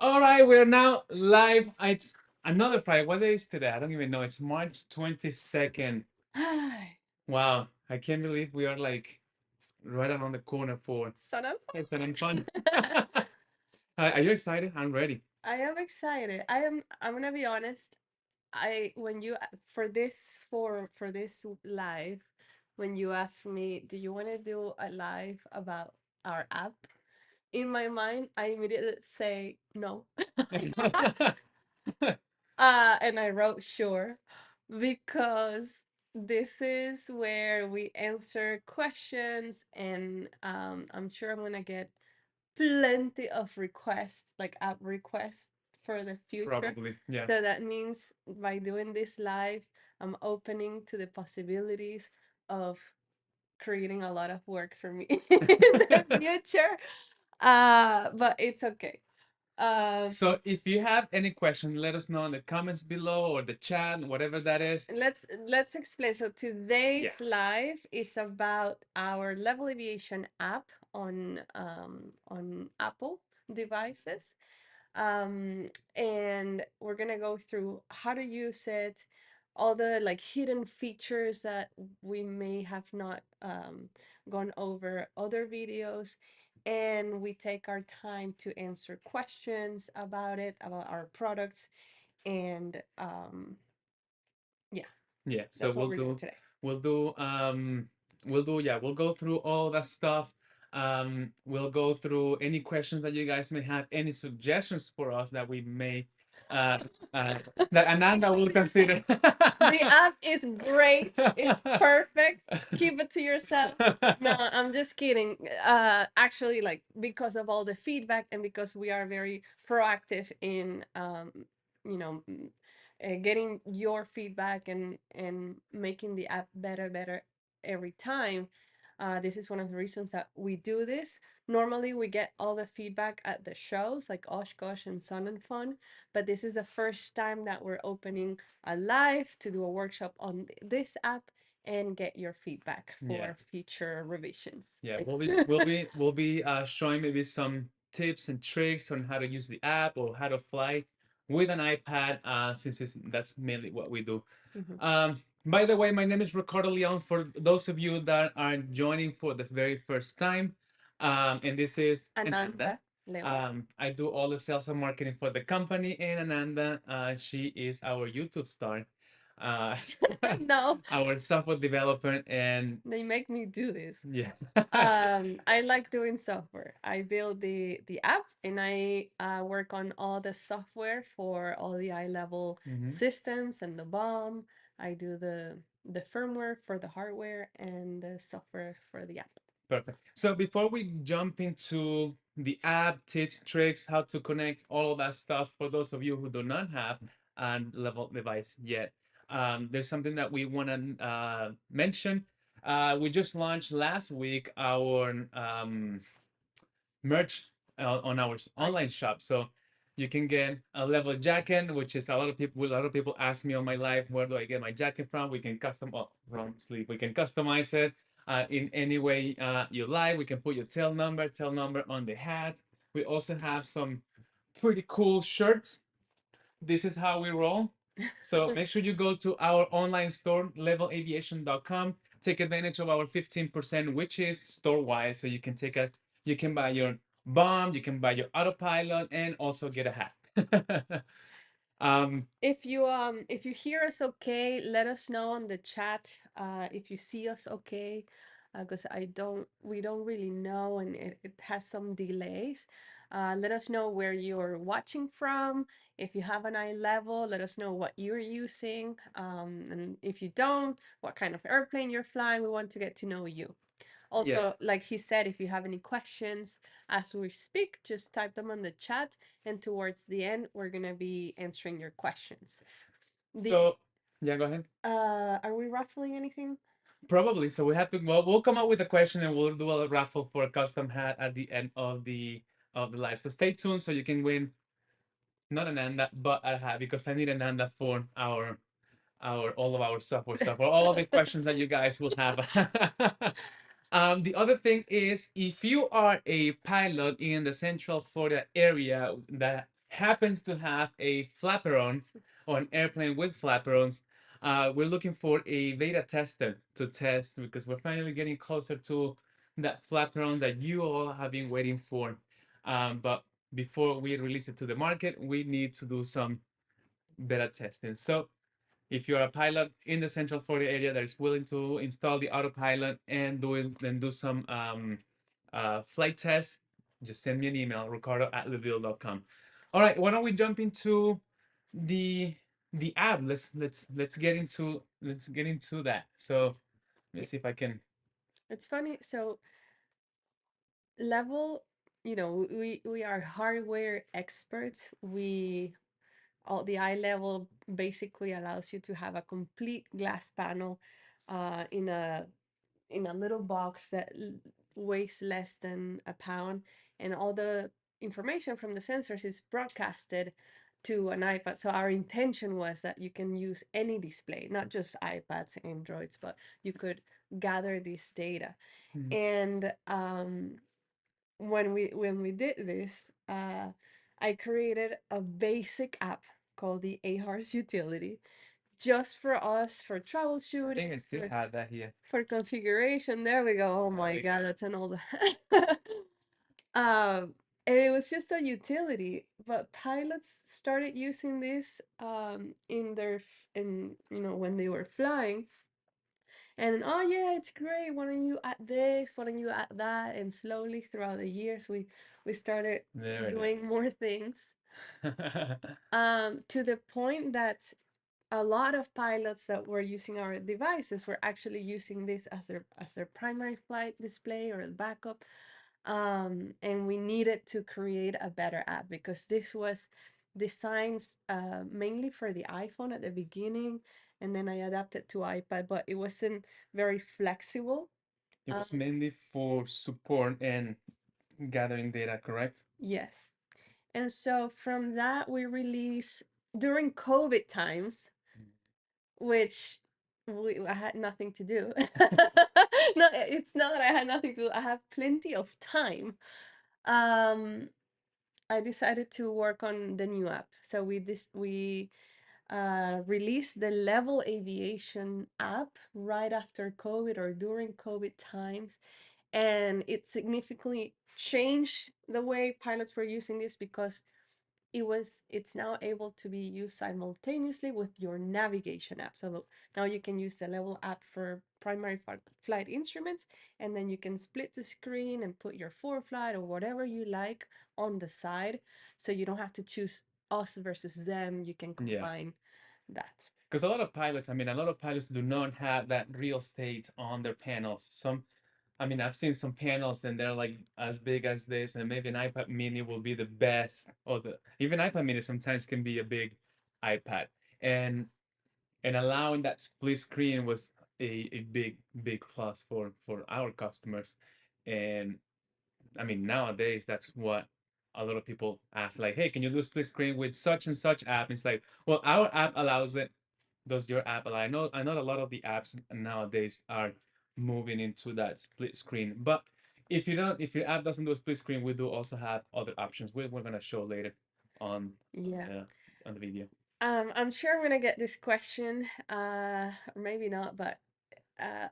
All right, we're now live. It's another Friday. What day is today? I don't even know. It's March 22nd. Wow, I can't believe we are like right around the corner for Son of it's an fun. Are you excited? I'm ready. I am excited. I'm gonna be honest. I when you for this live, when you asked me, do you want to do a live about our app? In my mind, I immediately say no. And I wrote sure because this is where we answer questions, and I'm sure I'm gonna get plenty of requests, like app requests for the future. Probably, yeah. So that means by doing this live, I'm opening to the possibilities of creating a lot of work for me in the future. But it's okay. Uh, So if you have any question, let us know in the comments below or the chat, whatever that is. let's explain. So Yeah. today's live is about our Level Aviation app on Apple devices. And we're gonna go through how to use it, all the like hidden features that we may have not gone over other videos, and we take our time to answer questions about it, about our products, and yeah, Yeah, so that's what we're doing today. we'll do yeah, we'll go through all that stuff. We'll go through any questions that you guys may have, any suggestions for us that we may uh uh that Ananda Keep it will to yourself. consider. The app is great. It's perfect. Keep it to yourself. No, I'm just kidding. Actually, like because of all the feedback and because we are very proactive in, you know, getting your feedback and making the app better every time. This is one of the reasons that we do this. Normally, we get all the feedback at the shows like Oshkosh and Sun and Fun, but this is the first time that we're opening a live to do a workshop on this app and get your feedback Yeah. for future revisions. Yeah, we'll be showing maybe some tips and tricks on how to use the app or how to fly with an iPad, since that's mainly what we do. Mhm. By the way, my name is Ricardo Leon. For those of you that are joining for the very first time, and this is Ananda. Ananda Leon. I do all the sales and marketing for the company, and Ananda, she is our YouTube star, uh, No, our software developer, and they make me do this. yeah. I like doing software. I build the app, and I work on all the software for all the iLevel Mhm. systems and the BOM. I do the firmware for the hardware and the software for the app. Perfect. So before we jump into the app tips, tricks, how to connect, all of that stuff, for those of you who do not have a level device yet, there's something that we want to mention. We just launched last week our merch on our online shop. So you can get a level jacket, which is a lot of people ask me on my live, where do I get my jacket from? We can custom, oh, wrong sleeve. We can customize it in any way you like. We can put your tail number on the hat. We also have some pretty cool shirts. This is how we roll. So make sure you go to our online store, levelaviation.com. Take advantage of our 15%, which is store wide. So you can buy your bomb, you can buy your autopilot, and also get a hat. If you hear us okay, let us know on the chat. If you see us okay, because I don't we don't really know, and it has some delays. Let us know where you're watching from. If you have an eye level, let us know what you're using. And if you don't, what kind of airplane you're flying. We want to get to know you. Yeah. Also, like he said, if you have any questions as we speak, just type them on the chat, and towards the end, we're gonna be answering your questions. The So yeah, go ahead. Are we ruffling anything? Probably. So we have to. Well, we'll come up with a question and we'll do a raffle for a custom hat at the end of the live. So stay tuned so you can win not an Anda but a hat, because I need an Anda for our all of our software stuff or all of the questions that you guys will have. The other thing is, if you are a pilot in the Central Florida area that happens to have a flaperon or an airplane with flaperons, we're looking for a beta tester to test because we're finally getting closer to that flaperon that you all have been waiting for. But before we release it to the market, we need to do some beta testing. So if you're a pilot in the Central Florida area that is willing to install the autopilot and do some flight tests, just send me an email, ricardo@levil.com. All right, why don't we jump into the the app? Let's get into that. So let's Yeah, see if I can. it's funny. So Level, we are hardware experts. We all the eye level basically allows you to have a complete glass panel in a little box that weighs less than a pound, and all the information from the sensors is broadcasted to an iPad. So our intention was that you can use any display, not just iPads, Androids, but you could gather this data. Mhm. And when we did this, I created a basic app called the AHARS utility just for us for I think I troubleshooting, still have that here. for configuration. There we go. Oh my God, that's an old. um, and it was just a utility, but pilots started using this in when they were flying, and oh yeah, it's great. Why don't you add this? Why don't you add that? And slowly throughout the years, we started There it doing is. more things. To the point that a lot of pilots that were using our devices were actually using this as their primary flight display or backup. And we needed to create a better app because this was designed mainly for the iPhone at the beginning, and then I adapted to iPad, but it wasn't very flexible. It Um, was mainly for support and gathering data, correct? yes. And so from that, we released during COVID times, which I had nothing to do. No, it's not that I had nothing to do. I have plenty of time. Um, I decided to work on the new app. So we released the Levil Aviation app right after COVID or during COVID times, and it significantly changed the way pilots were using this because it's now able to be used simultaneously with your navigation app. So now you can use the Level app for primary flight instruments, and then you can split the screen and put your ForeFlight or whatever you like on the side. So you don't have to choose us versus them. You can Yeah. combine that. Because a lot of pilots do not have that real estate on their panels. I've seen some panels and they're like as big as this, and maybe an iPad mini will be the best, or even iPad mini sometimes can be a big iPad. And allowing that split screen was a big plus for our customers. And nowadays that's what a lot of people ask, like, hey, can you do a split screen with such and such app? It's like, well, our app allows it. Does your app allow? I know a lot of the apps nowadays are moving into that split screen. But if your app doesn't do a split screen, we do also have other options. We're gonna show later on Yeah. uh, on the video. I'm sure I'm gonna get this question, or maybe not, but uh,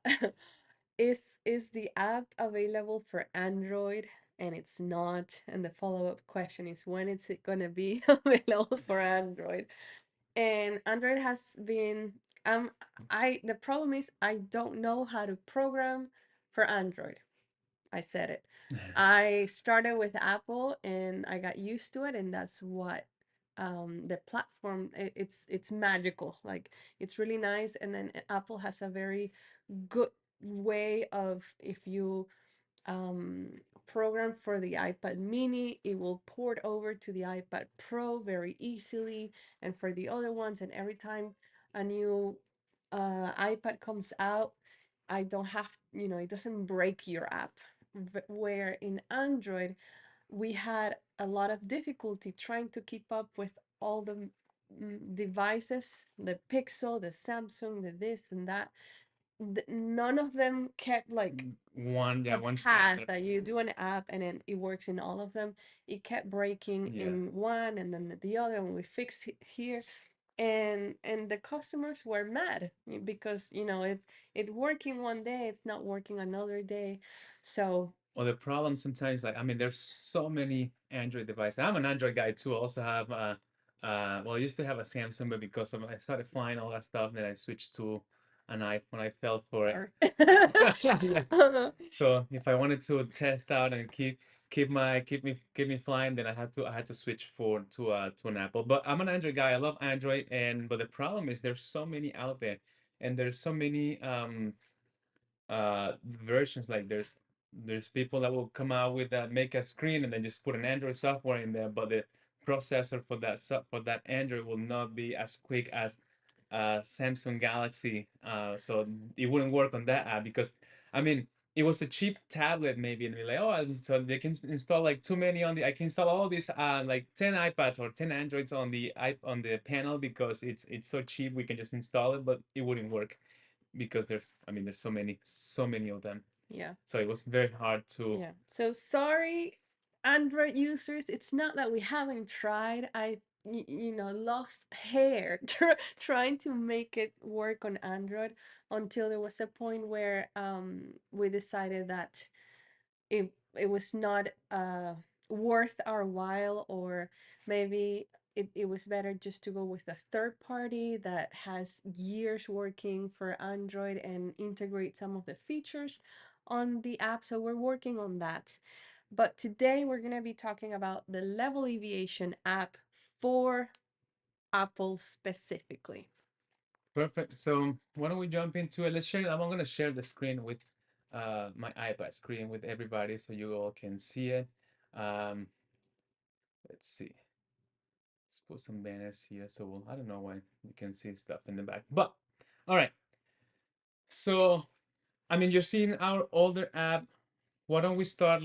is the app available for Android? And it's not. And the follow-up question is when is it gonna be available for Android? And Android has been I the problem is I don't know how to program for Android. I said it. I started with Apple and I got used to it, and that's what the platform it's magical. Like it's really nice, and then Apple has a very good way of if you um, program for the iPad mini, it will port over to the iPad Pro very easily, and for the other ones, and every time a new iPad comes out, I don't have, it doesn't break your app. Where in Android, we had a lot of difficulty trying to keep up with all the devices, the Pixel, the Samsung, the this and that, none of them kept like One, yeah, a one path standard. that you do an app and then it works in all of them. It kept breaking Yeah. in one and then the other, and we fixed it here. And the customers were mad because if it working one day, it's not working another day. So Well, the problem sometimes, like, I mean, there's so many Android devices. I'm an Android guy too. I also have, well, I used to have a Samsung, but because of, I started flying all that stuff, then I switched to an iPhone. I fell for it. or Yeah. So if I wanted to test out and keep me flying, then I had to switch to an Apple. But I'm an Android guy. I love Android, and but the problem is there's so many out there, and there's so many versions. Like there's people that will come out with that, make a screen and then just put an Android software in there, but the processor for that Android will not be as quick as Samsung Galaxy. So it wouldn't work on that app because I mean it was a cheap tablet maybe, and we're like, oh, so they can install like too many on the. I can install all these like 10 iPads or 10 Androids on on the panel because it's so cheap. We can just install it, but it wouldn't work because there's so many of them. yeah. So it was very hard to. Yeah. So sorry, Android users. It's not that we haven't tried. Lost hair trying to make it work on Android until there was a point where we decided that it was not worth our while, or maybe it was better just to go with a third party that has years working for Android and integrate some of the features on the app. So we're working on that. But today we're going to be talking about the Level Aviation app for Apple specifically. Perfect. So why don't we jump into it? Let's share. I'm going to share the screen with my iPad screen with everybody so you all can see it. Um, let's see. Let's put some banners here so I don't know why you can see stuff in the back. But all right. So I mean, you're seeing our older app. Why don't we start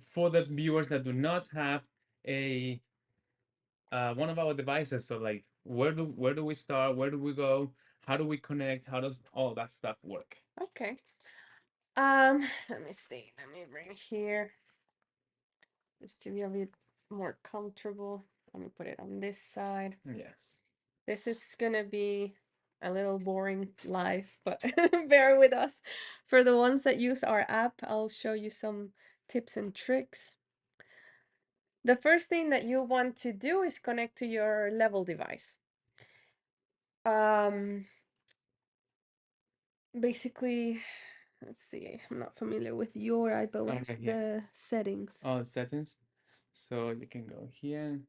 for the viewers that do not have a one of our devices? So like, where do we start? Where do we go? How do we connect? How does all that stuff work? Okay. Let me see. Let me bring here just to be a bit more comfortable. Let me put it on this side. Yes. This is gonna be a little boring live, but bear with us. For the ones that use our app, I'll show you some tips and tricks. The first thing that you want to do is connect to your Level device. Um, Basically, let's see, I'm not familiar with your iPad. What's Okay, yeah. the settings? All the settings. So you can go here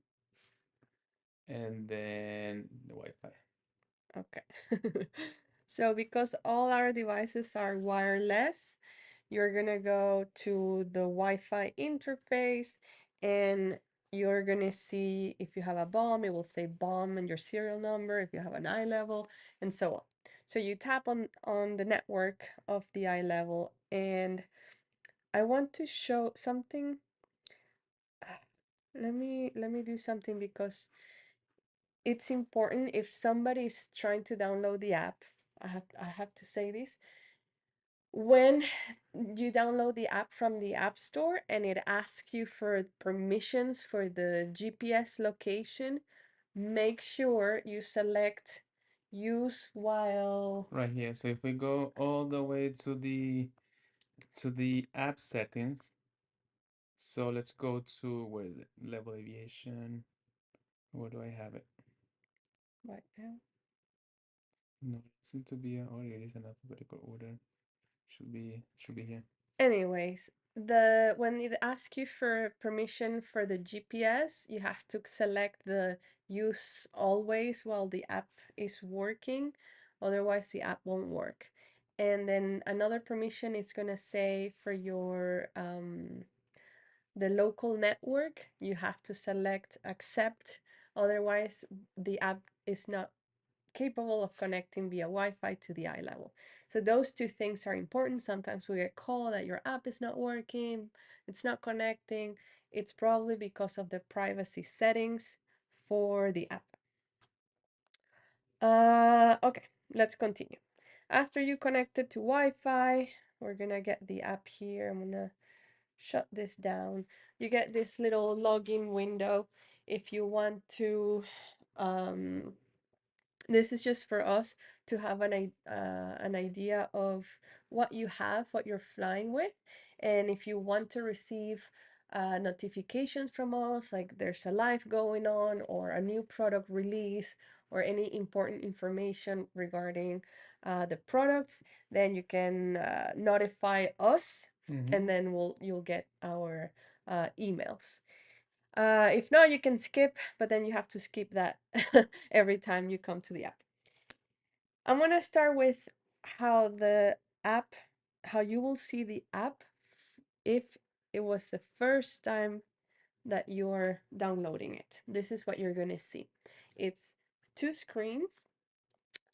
and then the Wi-Fi. Okay. So because all our devices are wireless, you're gonna go to the Wi-Fi interface and you're gonna see if you have a bomb, it will say bomb and your serial number, if you have an iLevel, and so on. So you tap on the network of the iLevel, and I want to show something. Let me do something because it's important if somebody is trying to download the app. I have to say this. When you download the app from the App Store and it asks you for permissions for the GPS location, make sure you select use while. Right here. So if we go all the way to the app settings, so let's go to where is it? Level Aviation. Where do I have it? Right now. No, it seems to be oh, it is in alphabetical order. Should be here. Anyways, when it asks you for permission for the GPS, you have to select the use always while the app is working, otherwise the app won't work. And then another permission is gonna say for your the local network, you have to select accept, otherwise the app is not capable of connecting via Wi-Fi to the iLevel. So those two things are important. Sometimes we get called that your app is not working, it's not connecting. It's probably because of the privacy settings for the app. Okay, let's continue. After you connect it to Wi-Fi, we're gonna get the app here. I'm gonna shut this down. You get this little login window if you want to um, this is just for us to have an idea of what you have, what you're flying with, and if you want to receive notifications from us, like there's a live going on or a new product release or any important information regarding the products, then you can notify us, and then you'll get our emails. If not, you can skip, but then you have to skip that every time you come to the app. I'm gonna start with how the app, how you will see the app if it was the first time that you're downloading it. This is what you're gonna see. It's two screens.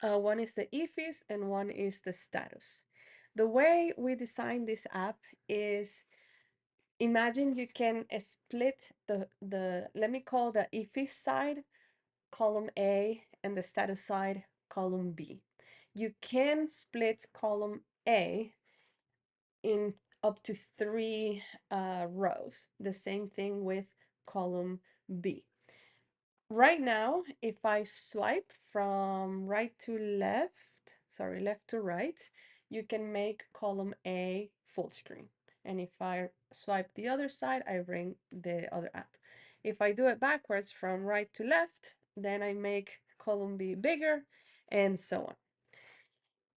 One is the IFIS and one is the status. The way we designed this app is, imagine you can split the let me call the IFIS side column A and the status side column B. You can split column A in up to three rows. The same thing with column B. Right now, if I swipe from right to left, sorry, left to right, you can make column A full screen. And if I swipe the other side, I bring the other app. If I do it backwards from right to left, then I make column B bigger, and so on.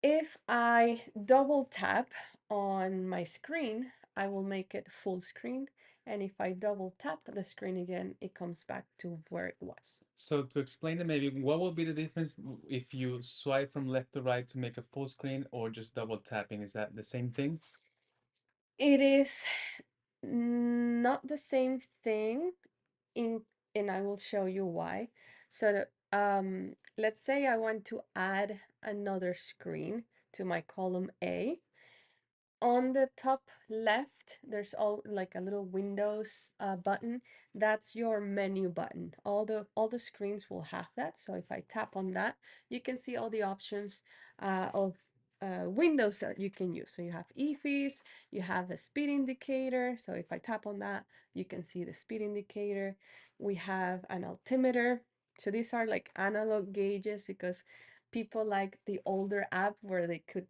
If I double tap on my screen, I will make it full screen. And if I double tap the screen again, it comes back to where it was. So to explain it, maybe what will be the difference if you swipe from left to right to make a full screen or just double tapping? Is that the same thing? It is not the same thing in, and I will show you why. So let's say I want to add another screen to my column A. On the top left, there's all like a little Windows button. That's your menu button. All the screens will have that. So if I tap on that, you can see all the options of Windows that you can use. So you have EFIS, you have a speed indicator. So if I tap on that, you can see the speed indicator. We have an altimeter. So these are like analog gauges because people like the older app where they could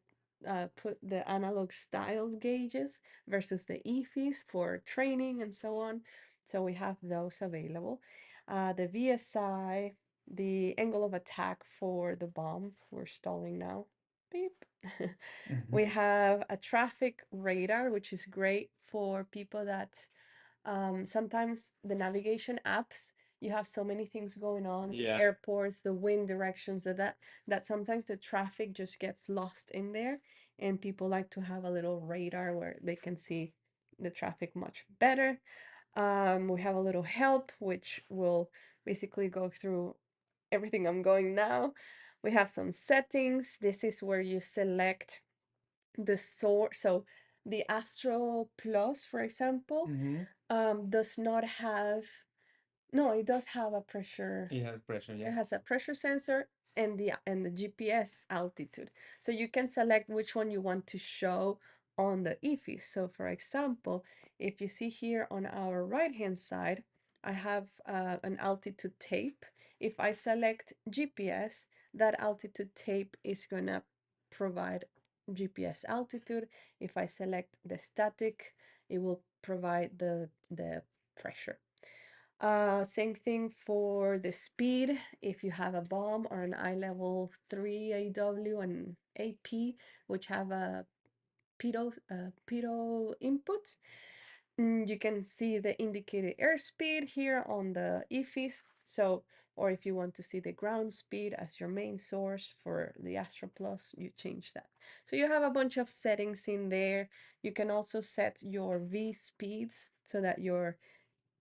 put the analog style gauges versus the EFIs for training and so on. So we have those available. The VSI, the angle of attack for the bomb, we're stalling now. Beep. We have a traffic radar, which is great for people that sometimes the navigation apps, you have so many things going on, the Yeah. airports, the wind directions, that sometimes the traffic just gets lost in there, and people like to have a little radar where they can see the traffic much better. We have a little help, which will basically go through everything I'm going now. We have some settings. This is where you select the source. So the Astro Plus, for example, Mm-hmm. does not have, no, it does have a pressure. It has pressure, It yeah. has a pressure sensor and the GPS altitude. So you can select which one you want to show on the EFI. So for example, if you see here on our right hand side, I have an altitude tape. If I select GPS, that altitude tape is gonna provide GPS altitude. If I select the static, it will provide the pressure. Same thing for the speed. If you have a bomb or an iLevel 3 AW and AP, which have a pitot input, you can see the indicated airspeed here on the EFIS. So, or if you want to see the ground speed as your main source for the Astra Plus, you change that. So you have a bunch of settings in there. You can also set your V speeds so that your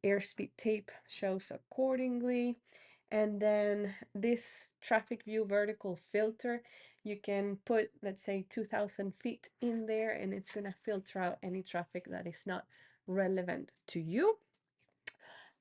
airspeed tape shows accordingly. And then this traffic view vertical filter, you can put, let's say, 2000 feet in there, and it's going to filter out any traffic that is not relevant to you.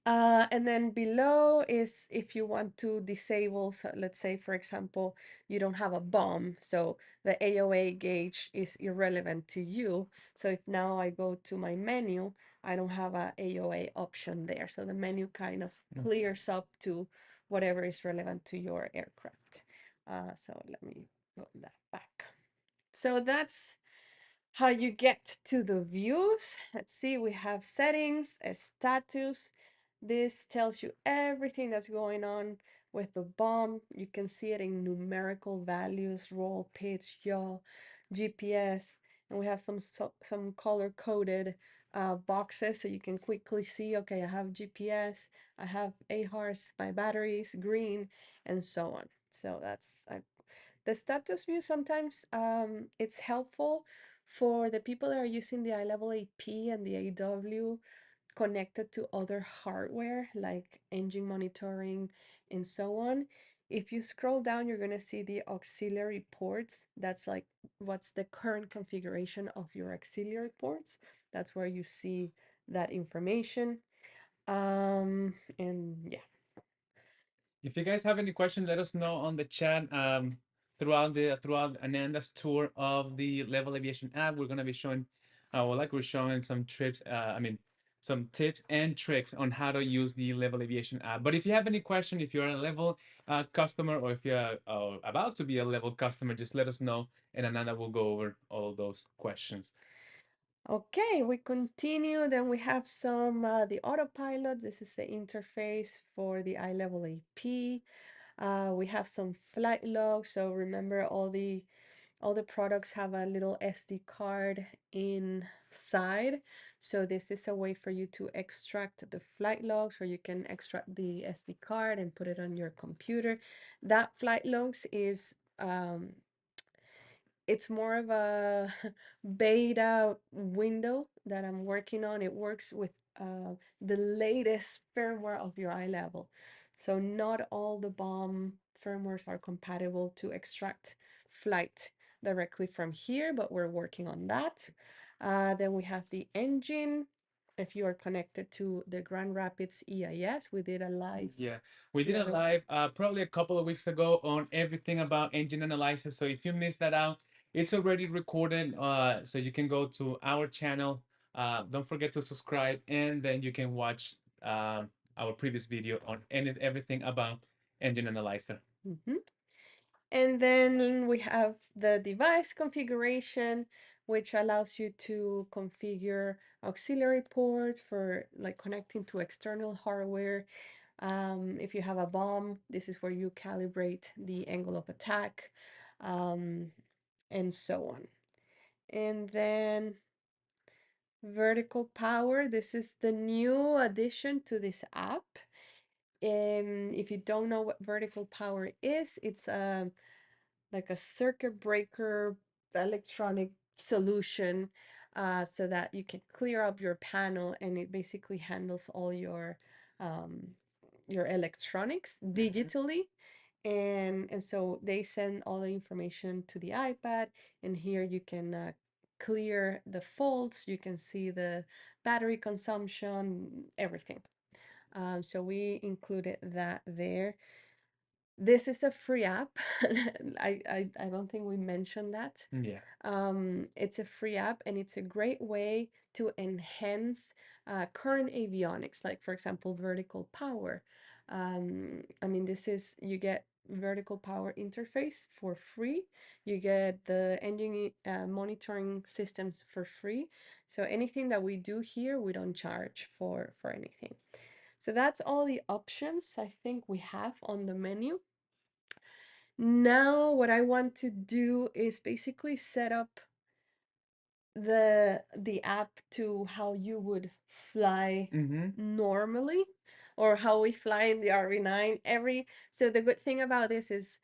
And then below is if you want to disable, so let's say, for example, you don't have a bomb, so the AOA gauge is irrelevant to you. So if now I go to my menu, I don't have a AOA option there. So the menu kind of clears up to whatever is relevant to your aircraft. So let me go that back. So that's how you get to the views. Let's see, we have settings, a status. This tells you everything that's going on with the bomb. You can see it in numerical values, roll, pitch, yaw, GPS, and we have some color coded boxes so you can quickly see, okay, I have GPS, I have AHARS, my batteries, green, and so on. So that's the status view. Sometimes it's helpful for the people that are using the iLevel AP and the AW connected to other hardware like engine monitoring and so on. If you scroll down, you're going to see the auxiliary ports. That's like what's the current configuration of your auxiliary ports. That's where you see that information. And yeah. If you guys have any questions, let us know on the chat. Throughout Ananda's tour of the Level Aviation app, we're gonna be showing, well, like we're showing some trips. Some tips and tricks on how to use the Level Aviation app. But if you have any question, if you're a Level customer, or if you're about to be a Level customer, just let us know, and Ananda will go over all those questions. Okay, we continue. Then we have some the autopilot. This is the interface for the iLevel AP. We have some flight logs. So remember, all the products have a little SD card inside. So this is a way for you to extract the flight logs, or you can extract the SD card and put it on your computer. That flight logs is it's more of a beta window that I'm working on. It works with the latest firmware of your iLevel. So not all the BOM firmwares are compatible to extract flight directly from here, but we're working on that. Then we have the engine. If you are connected to the Grand Rapids EIS, we did a live. Yeah, we the did a other live probably a couple of weeks ago on everything about engine analyzer. So if you missed that out, it's already recorded. So you can go to our channel. Don't forget to subscribe, and then you can watch our previous video on everything about engine analyzer. Mhm. And then we have the device configuration, which allows you to configure auxiliary ports for like connecting to external hardware. If you have a bomb, this is where you calibrate the angle of attack, um, and so on. And then vertical power, this is the new addition to this app. If you don't know what vertical power is, it's like a circuit breaker electronic solution, so that you can clear up your panel, and it basically handles all your electronics digitally. And so they send all the information to the iPad, and here you can clear the faults, you can see the battery consumption, everything. So we included that there. This is a free app. I don't think we mentioned that. Yeah. It's a free app, and it's a great way to enhance current avionics, like, for example, vertical power. I mean, this is, you get vertical power interface for free. You get the engine monitoring systems for free. So anything that we do here, we don't charge for anything. So that's all the options I think we have on the menu. Now, what I want to do is basically set up the app to how you would fly normally, or how we fly in the RV9. So the good thing about this is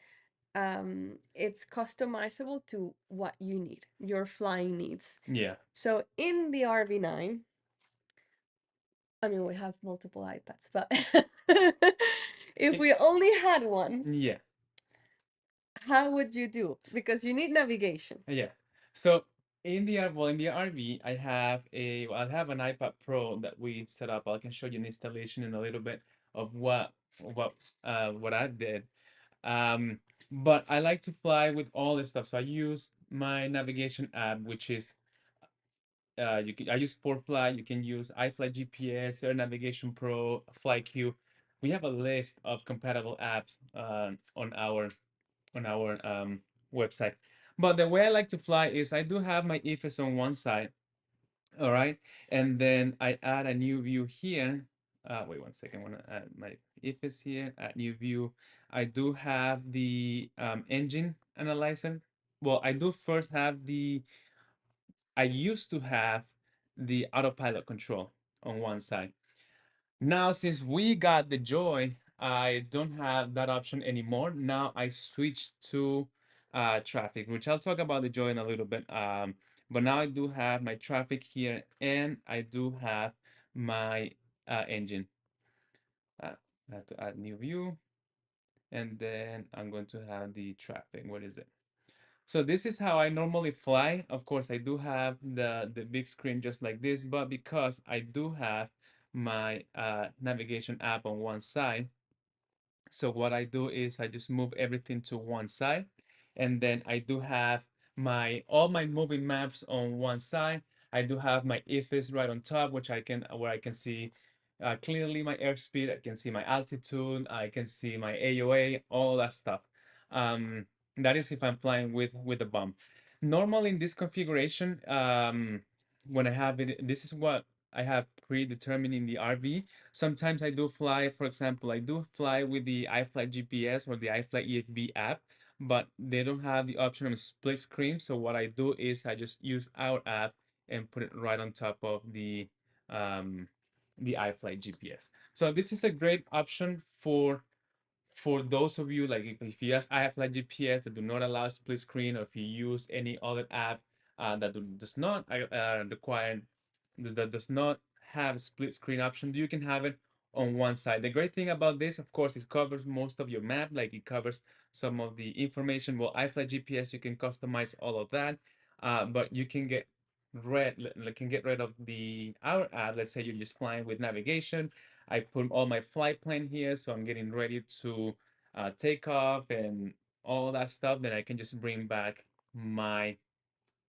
it's customizable to what you need, your flying needs. Yeah. So in the RV9, I mean, we have multiple iPads, but if we only had one, Yeah. how would you do? Because you need navigation. Yeah. So well, in the RV, I have an iPad Pro that we set up. I can show you an installation in a little bit of what what I did. Um, but I like to fly with all this stuff. So I use my navigation app, which is I use ForFly. You can use iFly GPS, Air Navigation Pro, FlyQ. We have a list of compatible apps on our website. But the way I like to fly is I do have my IFES on one side, all right, and then I add a new view here. Wait one second. I want to add my IFES here. Add new view. I do have the engine analyzer. Well, I do first have the I used to have the autopilot control on one side. Now, since we got the Joy, I don't have that option anymore. Now I switched to traffic, which I'll talk about the Joy in a little bit. But now I do have my traffic here, and I do have my engine. I have to add new view, and then I'm going to have the traffic. What is it? So this is how I normally fly. Of course, I do have the big screen just like this, but because I do have my navigation app on one side, so what I do is I just move everything to one side, and then I do have my all my moving maps on one side. I do have my IFIS right on top, which I can where I can see clearly my airspeed. I can see my altitude. I can see my AOA, all that stuff. Um, that is if I'm flying with a bump. Normally in this configuration, when I have it, this is what I have predetermined in the RV. Sometimes I do fly, for example, I do fly with the iFly GPS or the iFly EFB app, but they don't have the option of split screen. So what I do is I just use our app and put it right on top of um, the iFly GPS. So this is a great option for those of you like if you use iFly GPS that do not allow split screen, or if you use any other app does not require that does not have split screen option, you can have it on one side. The great thing about this, of course, it covers most of your map, like it covers some of the information. Well, iFly GPS, you can customize all of that, but you can get rid of the our app. Let's say you're just flying with navigation. I put all my flight plan here, so I'm getting ready to take off and all that stuff. Then I can just bring back my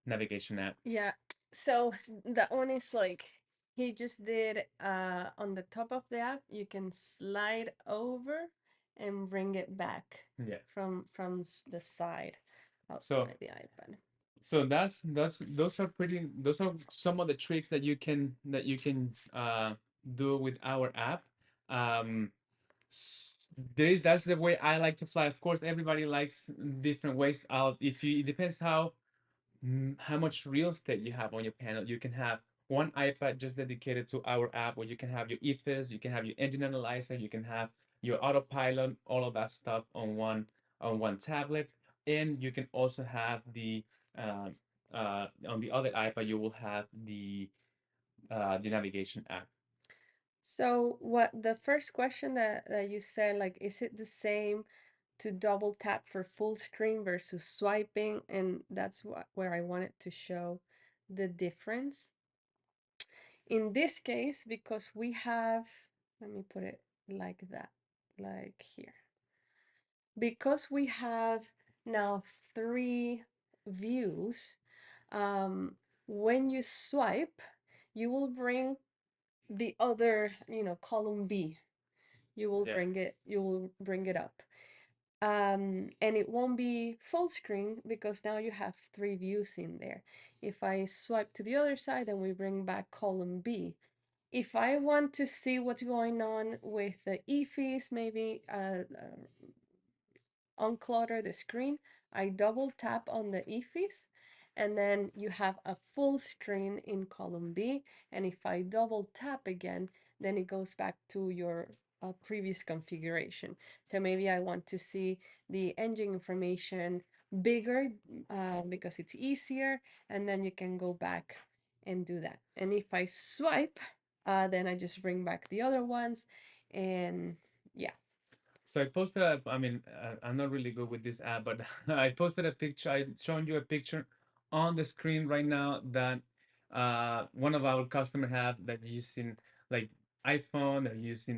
navigation app. Yeah. So that one is like he just did on the top of the app, you can slide over and bring it back Yeah. from the side So outside the iPad. so that's those are some of the tricks that you can do with our app. Um, there is that's the way I like to fly. Of course, everybody likes different ways out. If you it depends how much real estate you have on your panel. You can have one iPad just dedicated to our app, where you can have your IFES, you can have your engine analyzer, you can have your autopilot, all of that stuff on one tablet, and you can also have uh, on the other iPad you will have the navigation app. So what the first question that you said, like, is it the same to double tap for full screen versus swiping? And that's where I wanted to show the difference. In this case, because we have, let me put it like that, like here. Because we have now three views, um, when you swipe, you will bring the other, column B. Yeah. You will bring it up. And it won't be full screen because now you have three views in there. If I swipe to the other side, then we bring back column B. If I want to see what's going on with the EFIs, maybe unclutter the screen, I double tap on the EFIs, and then you have a full screen in column B. And if I double tap again, then it goes back to your previous configuration. So maybe I want to see the engine information bigger because it's easier, and then you can go back and do that. And if I swipe, then I just bring back the other ones, and yeah. So I posted I mean, I'm not really good with this app, but I posted a picture. I shown you a picture on the screen right now that one of our customer have that using like iPhone. They're using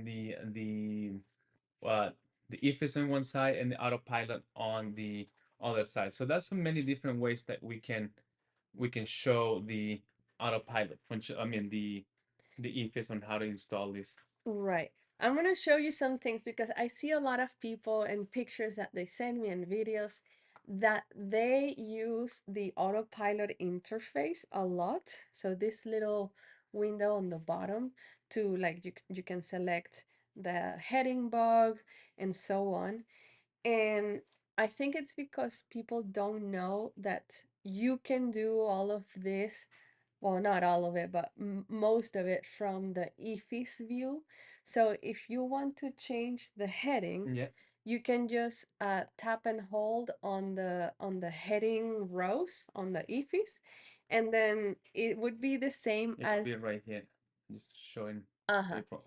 uh, the EFIS on one side and the autopilot on the other side. So that's so many different ways that we can show the autopilot function. I mean the EFIS on how to install this. Right. I'm gonna show you some things because I see a lot of people and pictures that they send me and videos that they use the autopilot interface a lot. So this little window on the bottom to like you can select the heading bug and so on. And I think it's because people don't know that you can do all of this, well, not all of it, but most of it from the EFIS view. So if you want to change the heading, Yeah, you can just tap and hold on the heading rows on the EFIS, and then it would be the same it could as be right here, just showing uh-huh. April.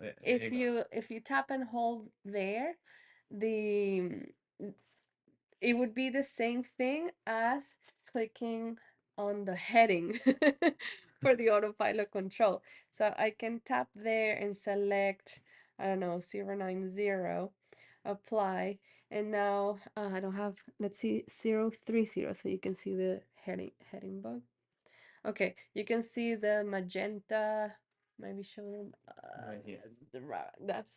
If you tap and hold there, the it would be the same thing as clicking on the heading for the autopilot control. So I can tap there and select, I don't know, 090, apply, and now I don't have, let's see, 030, so you can see the heading bug. Okay, you can see the magenta, maybe show them, Right here.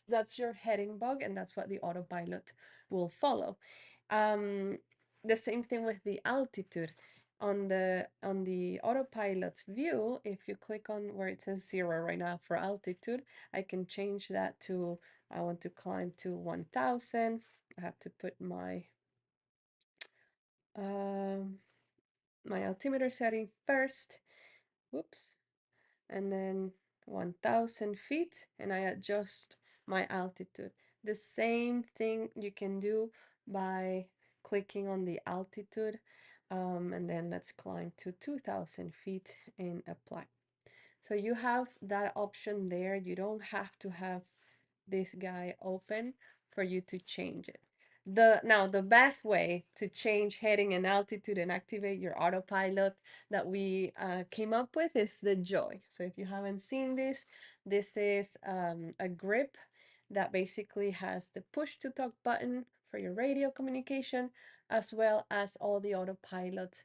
that's your heading bug, and that's what the autopilot will follow. Um, the same thing with the altitude. On the autopilot view, if you click on where it says 0 right now for altitude, I can change that to, I want to climb to 1000. I have to put um, my altimeter setting first. Whoops. And then 1000 feet, and I adjust my altitude. The same thing you can do by clicking on the altitude, and then let's climb to 2000 feet and apply. So you have that option there. You don't have to have this guy open for you to change it. The best way to change heading and altitude and activate your autopilot that we came up with is the Joy. So if you haven't seen this, this is a grip that basically has the push to talk button for your radio communication, as well as all the autopilot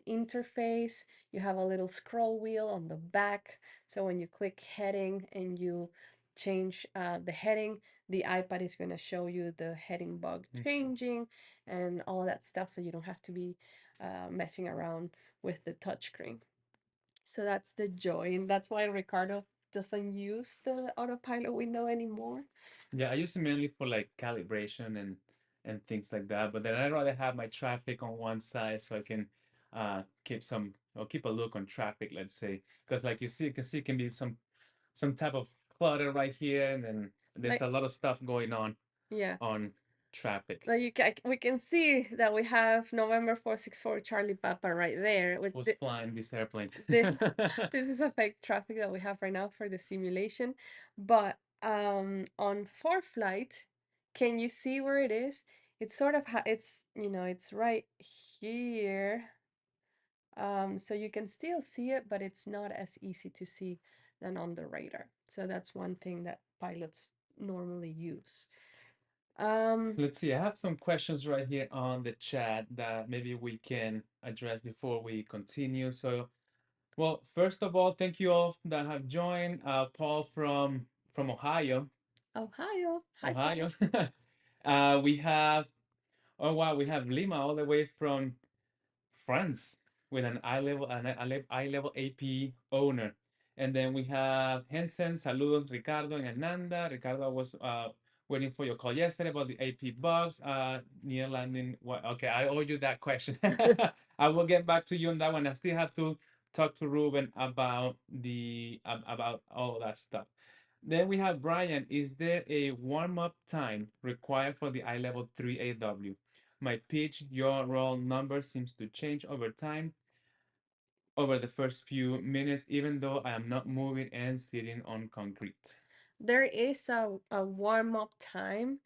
interface. You have a little scroll wheel on the back. So when you click heading and you change the heading, the iPad is going to show you the heading bug Okay. changing and all that stuff, so you don't have to be messing around with the touchscreen. So that's the joy, and that's why Ricardo doesn't use the autopilot window anymore. Yeah, I use it mainly for like calibration and things like that. But then I'd rather have my traffic on one side so I can keep some or keep a look on traffic, let's say. Because like you can see it can be some type of clutter right here, and then there's Like, a lot of stuff going yeah, on traffic. like we can see that we have November 464 Charlie Papa right there, which Who's flying this airplane? this this is a fake traffic that we have right now for the simulation. But on for flight, can you see where it is? It's sort of it's, it's right here. So you can still see it, but it's not as easy to see than on the radar. So that's one thing that pilots normally use. Um, Let's see. I have some questions right here on the chat that maybe we can address before we continue. So, well, first of all, thank you all that have joined. Paul from Ohio. Ohio. Hi, Ohio. Paul. We have, oh wow, we have Lima all the way from France with an iLevel AP owner. And then we have Hensen, saludos, Ricardo and Ananda. Ricardo was waiting for your call yesterday about the AP bugs. Near landing, what? Okay, I owe you that question. I will get back to you on that one. I still have to talk to Ruben about about all that stuff. Then we have Brian. Is there a warm-up time required for the iLevel 3AW? My pitch, your roll number seems to change over time, over the first few minutes, even though I am not moving and sitting on concrete. There is a warm-up time.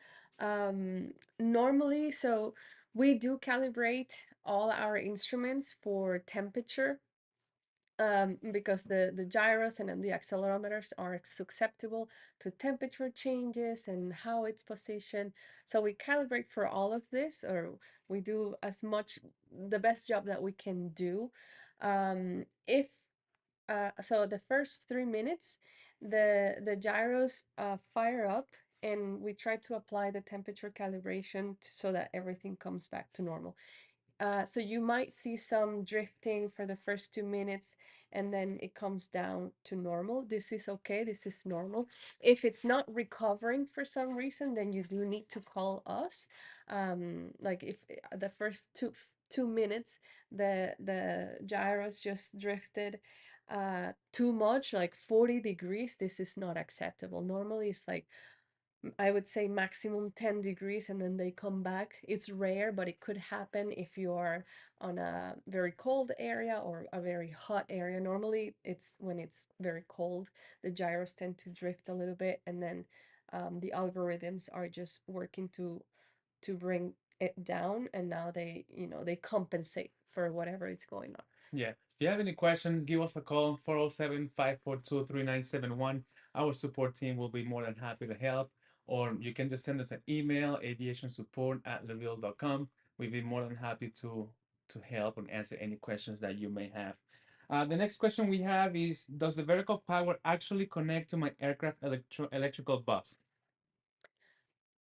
Normally, so we do calibrate all our instruments for temperature, because the gyros and then the accelerometers are susceptible to temperature changes and how it's positioned. So we calibrate for all of this, or we do as much the best job that we can do. If So the first 3 minutes, the gyros fire up, and we try to apply the temperature calibration so that everything comes back to normal. So you might see some drifting for the first 2 minutes, and then it comes down to normal. This is okay, this is normal. If it's not recovering for some reason, then you do need to call us. Like if the first 2 minutes, the gyros just drifted too much, like 40 degrees, this is not acceptable. Normally it's like, I would say maximum 10 degrees, and then they come back. It's rare, but it could happen if you are on a very cold area or a very hot area. Normally, it's when it's very cold, the gyros tend to drift a little bit, and then the algorithms are just working to bring it down, and now they compensate for whatever is going on. Yeah. If you have any questions, give us a call, 407-542-3971. Our support team will be more than happy to help. Or you can just send us an email, aviationsupport@levil.com. We'd be more than happy to help and answer any questions that you may have. The next question we have is, does the vertical power actually connect to my aircraft electrical bus?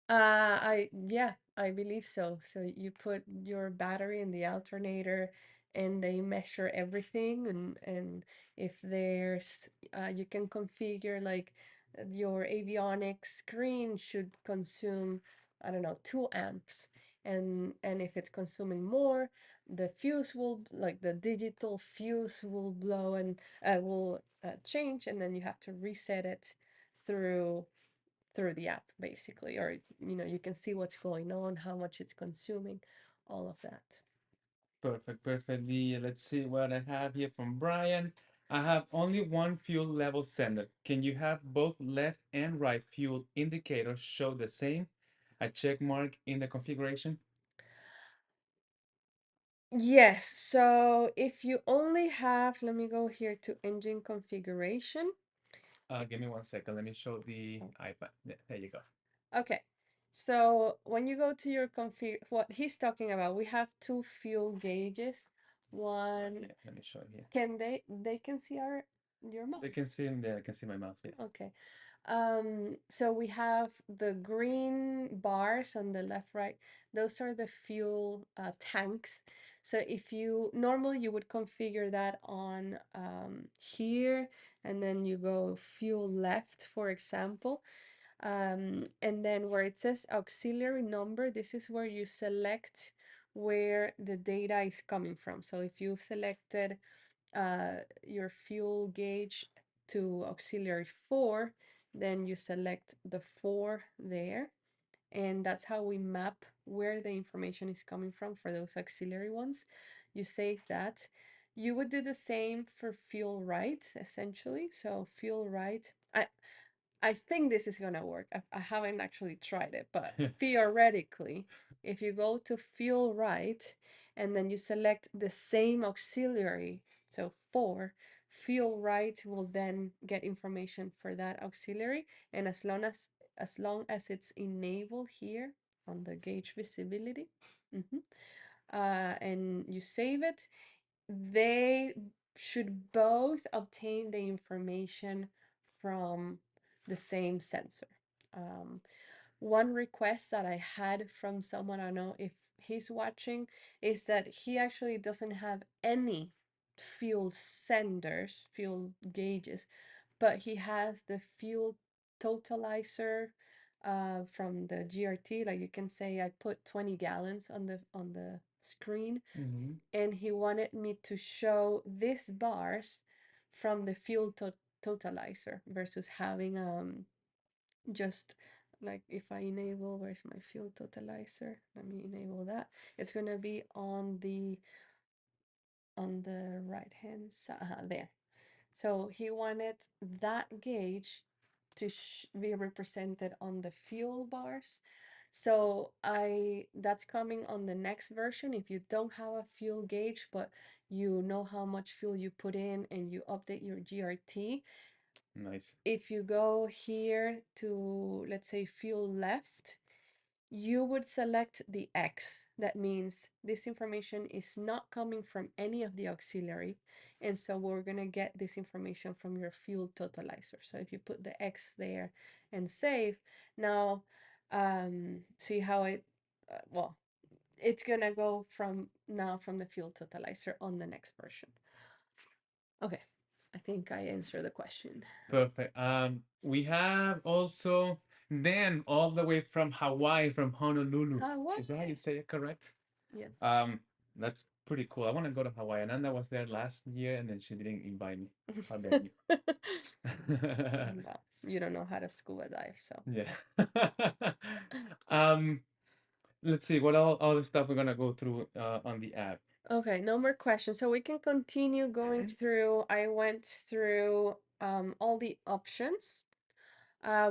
Yeah, I believe so. So you put your battery in the alternator, and they measure everything, and if there's you can configure like your avionics screen should consume, I don't know, 2 amps. And if it's consuming more, the fuse will, like the digital fuse will blow, and will change, and then you have to reset it through the app, basically, or you can see what's going on, how much it's consuming, all of that. Perfect, perfectly. Let's see what I have here from Brian. I have only one fuel level sender. Can you have both left and right fuel indicators show the same? A check mark in the configuration? Yes, so if you only have, let me go here to engine configuration. Give me 1 second. Let me show the iPad. There you go. Okay, so when you go to your config, what he's talking about, we have two fuel gauges. One, Yeah, let me show it here. can they can see your mouse? They can see in there. I can see my mouse. Yeah. Okay. So we have the green bars on the left, right. Those are the fuel tanks. So if you normally you would configure that on here, and then you go fuel left, for example. And then where it says auxiliary number, this is where you select where the data is coming from. So if you've selected your fuel gauge to auxiliary 4, then you select the 4 there. And that's how we map where the information is coming from for those auxiliary ones. You save that. You would do the same for fuel right, essentially. So fuel right, I think this is gonna work. I haven't actually tried it, but theoretically, if you go to fuel right, and then you select the same auxiliary, so 4, fuel right will then get information for that auxiliary, and as long as it's enabled here on the gauge visibility, and you save it, they should both obtain the information from the same sensor. Um, One request that I had from someone, I don't know if he's watching, is that he actually doesn't have any fuel senders, fuel gauges, but he has the fuel totalizer from the GRT. Like you can say, I put 20 gallons on the screen, Mm-hmm. and he wanted me to show these bars from the fuel totalizer versus having just like, if I enable, where's my fuel totalizer, let me enable that. It's going to be on the right hand side, there. So he wanted that gauge to be represented on the fuel bars. So I that's coming on the next version. If you don't have a fuel gauge, but you know how much fuel you put in and you update your GRT, Nice. if you go here to, let's say, fuel left, you would select the X. That means this information is not coming from any of the auxiliary. And so we're going to get this information from your fuel totalizer. So if you put the X there and save, now see how it, well, it's going to go from now from the fuel totalizer on the next version. Okay, I think I answered the question. Perfect. We have also Dan all the way from Hawaii, from Honolulu. Is that how you Hawaii. say it correct? Yes. Um, that's pretty cool. I want to go to Hawaii. Ananda was there last year and then she didn't invite me. How dare you? Well, you don't know how to scuba dive, so. Yeah. Um, let's see what all the stuff we're gonna go through on the app. Okay, no more questions. So we can continue going through. I went through all the options.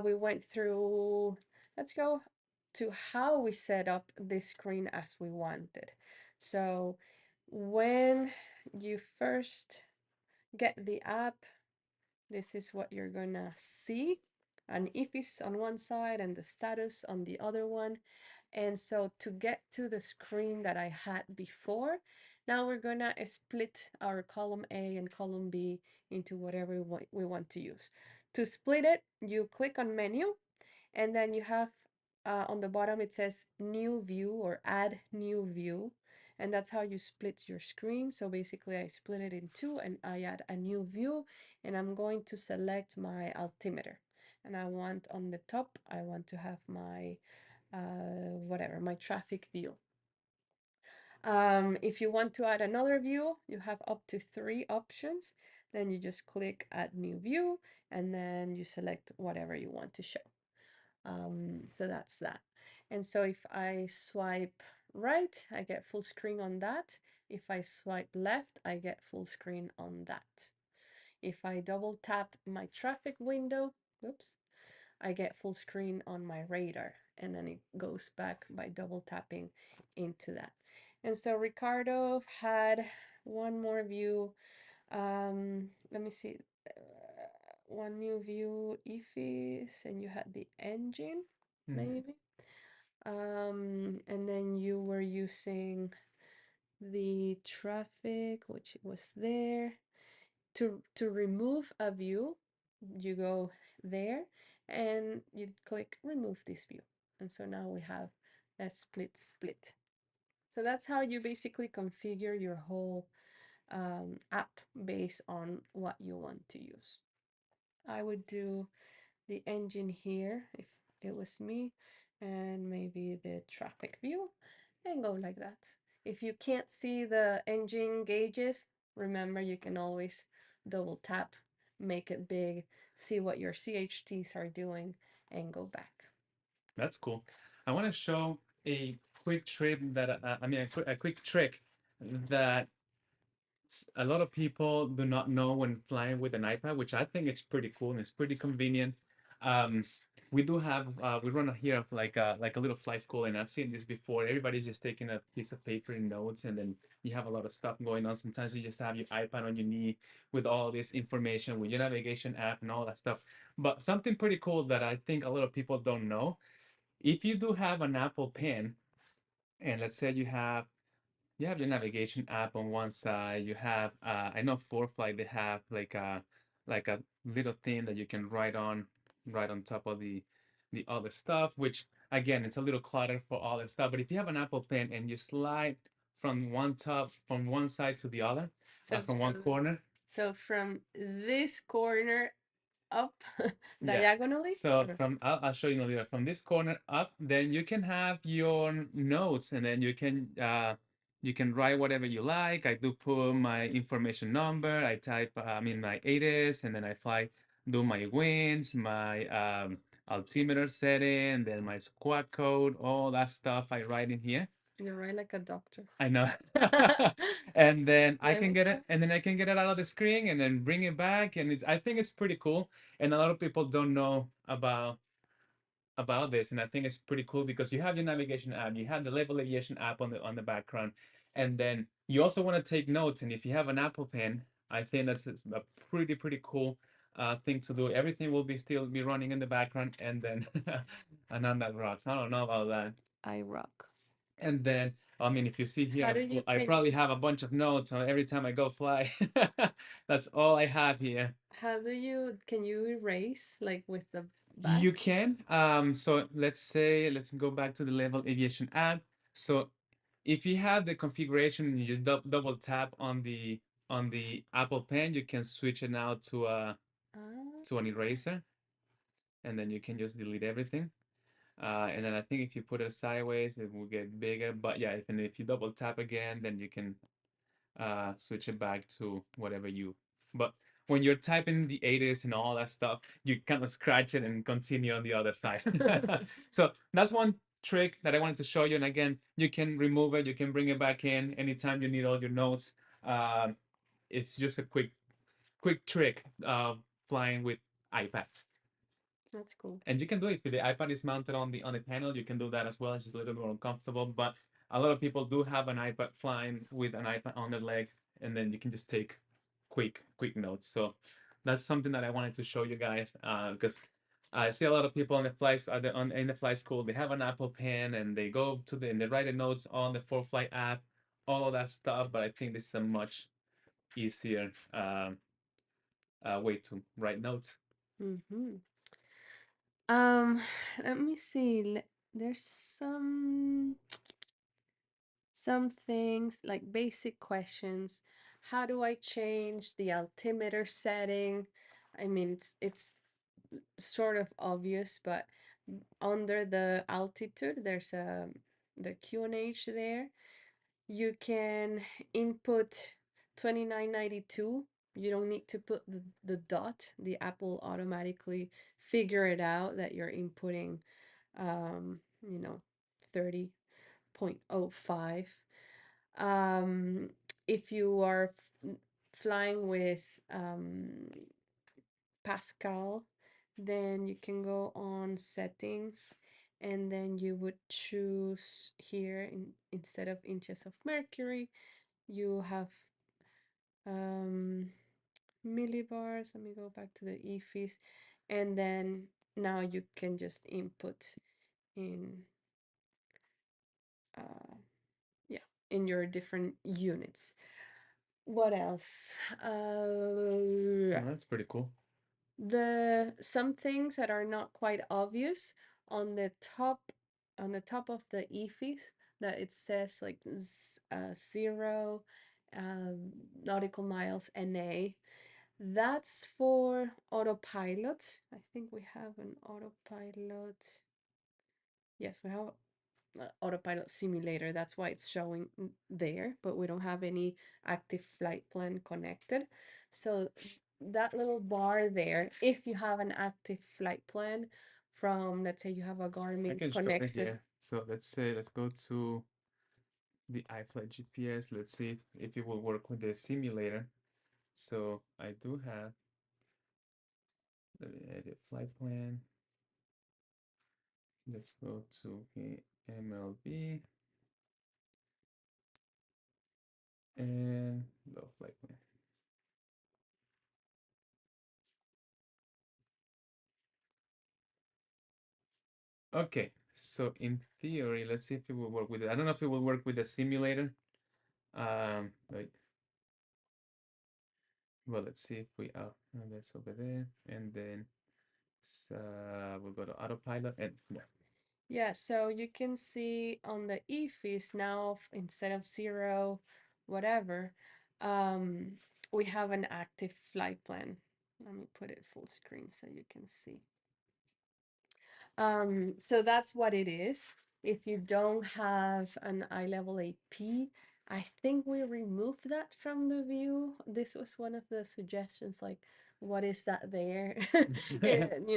We went through, let's go to how we set up this screen as we wanted. So when you first get the app, this is what you're gonna see. An IFIS on one side and the status on the other one. And so to get to the screen that I had before, now we're gonna split our column A and column B into whatever we want to use. To split it, you click on menu, and then you have on the bottom it says new view or add new view. And that's how you split your screen. So basically I split it in two and I add a new view, and I'm going to select my altimeter. And I want on the top, I want to have my whatever, my traffic view. If you want to add another view, you have up to 3 options. Then you just click add new view and then you select whatever you want to show. So that's that. And so if I swipe right, I get full screen on that. If I swipe left, I get full screen on that. If I double tap my traffic window, oops, I get full screen on my radar, and then it goes back by double tapping into that. And so Ricardo had one more view. Let me see. One new view, IFIS, and you had the engine, maybe. And then you were using the traffic, which was there. To remove a view, you go there and you click remove this view. And so now we have a split. So that's how you basically configure your whole app based on what you want to use. I would do the engine here if it was me, and maybe the traffic view, and go like that. If you can't see the engine gauges, remember you can always double tap, make it big, see what your CHTs are doing, and go back. That's cool. I want to show a quick trip that I mean a quick trick that a lot of people do not know when flying with an iPad, which I think it's pretty cool and it's pretty convenient. Um, we do have we run here like a little flight school, and I've seen this before. Everybody's just taking a piece of paper and notes, and then you have a lot of stuff going on. Sometimes you just have your iPad on your knee with all this information, with your navigation app and all that stuff. But something pretty cool that I think a lot of people don't know, if you do have an Apple Pen, and let's say you have your navigation app on one side. You have I know ForeFlight, they have like a little thing that you can write on top of the other stuff, which again it's a little clutter for all the stuff. But if you have an Apple Pen and you slide from one side to the other, So from one corner. so from this corner up Yeah. diagonally. So from I'll show you in a little. From this corner up, then you can have your notes, and then you can write whatever you like. I do put my information number. I type I mean my ATIS, and then I fly do my winds, my altimeter setting, then my squad code, all that stuff I write in here. You're right, like a doctor. I know. And then I Let can me get it, check. and then I can get it out of the screen and then bring it back. And I think it's pretty cool. And a lot of people don't know about about this, and I think it's pretty cool because you have your navigation app, you have the Levil Aviation app on the background, and then you also want to take notes. And if you have an Apple Pen, I think that's a pretty cool thing to do. Everything will be still be running in the background, and then and on that rocks. I don't know about that. I rock. And then, I mean, if you see How here, do you I can probably have a bunch of notes on every time I go fly. That's all I have here. how do you can you erase like with the You back? can. So let's say, let's go back to the Level Aviation app. So if you have the configuration and you just double tap on the Apple Pen, you can switch it now Ah, to an eraser, and then you can just delete everything. And then I think if you put it sideways, it will get bigger. But yeah, and if you double tap again, then you can switch it back to whatever you. But when you're typing the 80s and all that stuff, you kind of scratch it and continue on the other side. So that's one trick that I wanted to show you. And again, you can remove it, you can bring it back in anytime you need all your notes. It's just a quick trick flying with iPads. that's cool. And you can do it if the iPad is mounted on the panel. You can do that as well. It's just a little bit more uncomfortable, but a lot of people do have an iPad flying with an iPad on their legs, and then you can just take quick notes. So that's something that I wanted to show you guys because I see a lot of people on the flights in the flight school. They have an Apple Pen and they go to the and they write the notes on the For Flight app, all of that stuff. But I think this is a much easier way to write notes. Mm-hmm. Um, let me see. There's some things like basic questions. How do I change the altimeter setting? I mean, it's sort of obvious, but under the altitude, there's the QNH there. You can input 2992. You don't need to put the dot. The Apple automatically figure it out that you're inputting, you know, 30.05. Um, if you are flying with Pascal, then you can go on settings and then you would choose here instead of inches of mercury, you have um, millibars. Let me go back to the EFIS. And then now you can just input in, uh, yeah, in your different units. What else? Oh, that's pretty cool. Some things that are not quite obvious on the top of the EFIS that it says like 0 nautical miles NA. That's for autopilot. I think we have an autopilot. Yes, we have autopilot simulator. That's why it's showing there, but we don't have any active flight plan connected. So that little bar there, if you have an active flight plan from, let's say you have a I Garmin can show it connected. here. So let's say, let's go to the iFlight GPS. Let's see if it will work with the simulator. So I do have, let me edit flight plan. Let's go to the MLB and the flight plan. Okay, so in theory, let's see if it will work with it. I don't know if it will work with the simulator. Like, well, let's see if we that's over there, and then we'll go to autopilot and yeah. Yeah, so you can see on the EFIS now, instead of 0, whatever, um, we have an active flight plan. Let me put it full screen so you can see. So that's what it is. If you don't have an iLevel AP, I think we removed that from the view. This was one of the suggestions, like, what is that there? And,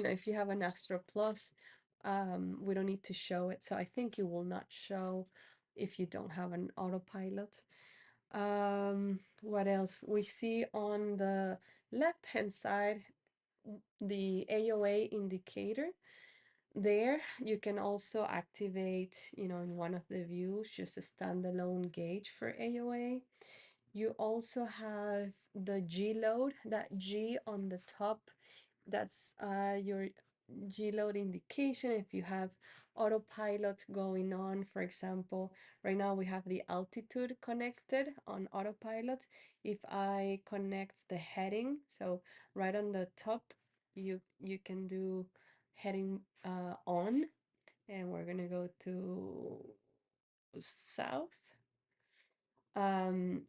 if you have an Astro Plus, we don't need to show it. So I think you will not show if you don't have an autopilot. What else? We see on the left-hand side the AOA indicator. There, you can also activate, in one of the views, just a standalone gauge for AOA. You also have the G load, that G on the top, that's your G load indication. If you have autopilot going on, for example, right now we have the altitude connected on autopilot. If I connect the heading, so right on the top, you can do heading on, and we're gonna go to south.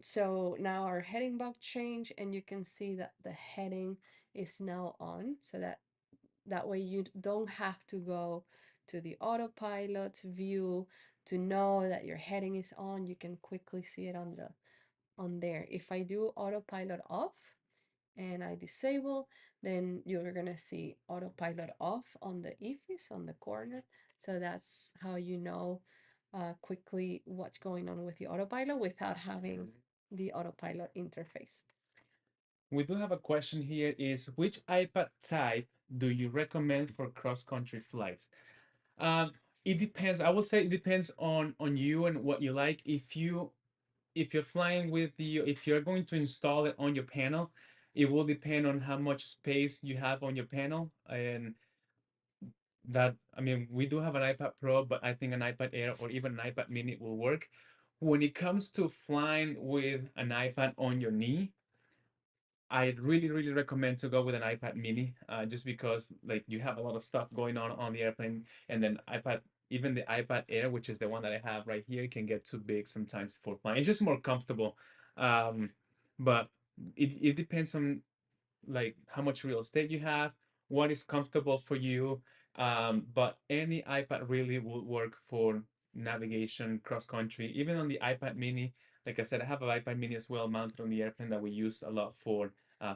So now our heading box change, and you can see that the heading is now on, so that way you don't have to go to the autopilot view to know that your heading is on. You can quickly see it on there. If I do autopilot off and I disable, then you're gonna see autopilot off on the EFIS on the corner. So that's how you know quickly what's going on with the autopilot without having the autopilot interface. We do have a question here is which iPad type do you recommend for cross-country flights? Um, it depends. I would say it depends on you and what you like. If you're flying with if you're going to install it on your panel, it will depend on how much space you have on your panel. And that, I mean, we do have an iPad Pro, but I think an iPad Air or even an iPad Mini will work. When it comes to flying with an iPad on your knee, I really, really recommend to go with an iPad Mini, just because like you have a lot of stuff going on the airplane, and then even the iPad Air, which is the one that I have right here, can get too big sometimes for flying. It's just more comfortable, um, but it depends on like how much real estate you have, what is comfortable for you. But any iPad really will work for navigation, cross country, even on the iPad mini. Like I said, I have an iPad mini as well mounted on the airplane that we use a lot for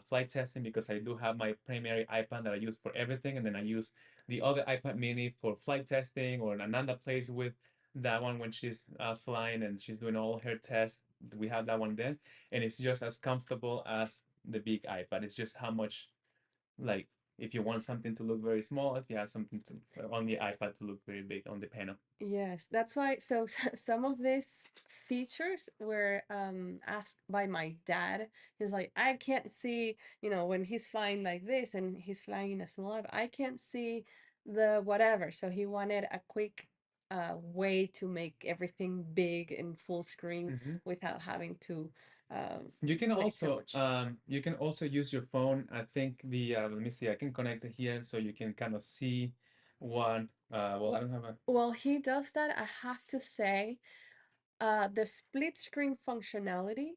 flight testing, because I do have my primary iPad that I use for everything, and then I use the other iPad mini for flight testing, or Ananda plays with that one when she's flying and she's doing all her tests. We have that one then, and it's just as comfortable as the big iPad. It's just how much, like, if you want something to look very small, if you have something to on the iPad to look very big on the panel. Yes, that's why. So some of these features were asked by my dad. He's like, I can't see, when he's flying like this and he's flying in a small app, I can't see the whatever. So he wanted a quick way to make everything big and full screen Mhm. without having to You can click so also much. use your phone. I think the let me see. I can connect it here so you can kind of see one. Well, I Well, don't have a. well, he does that. I have to say, the split screen functionality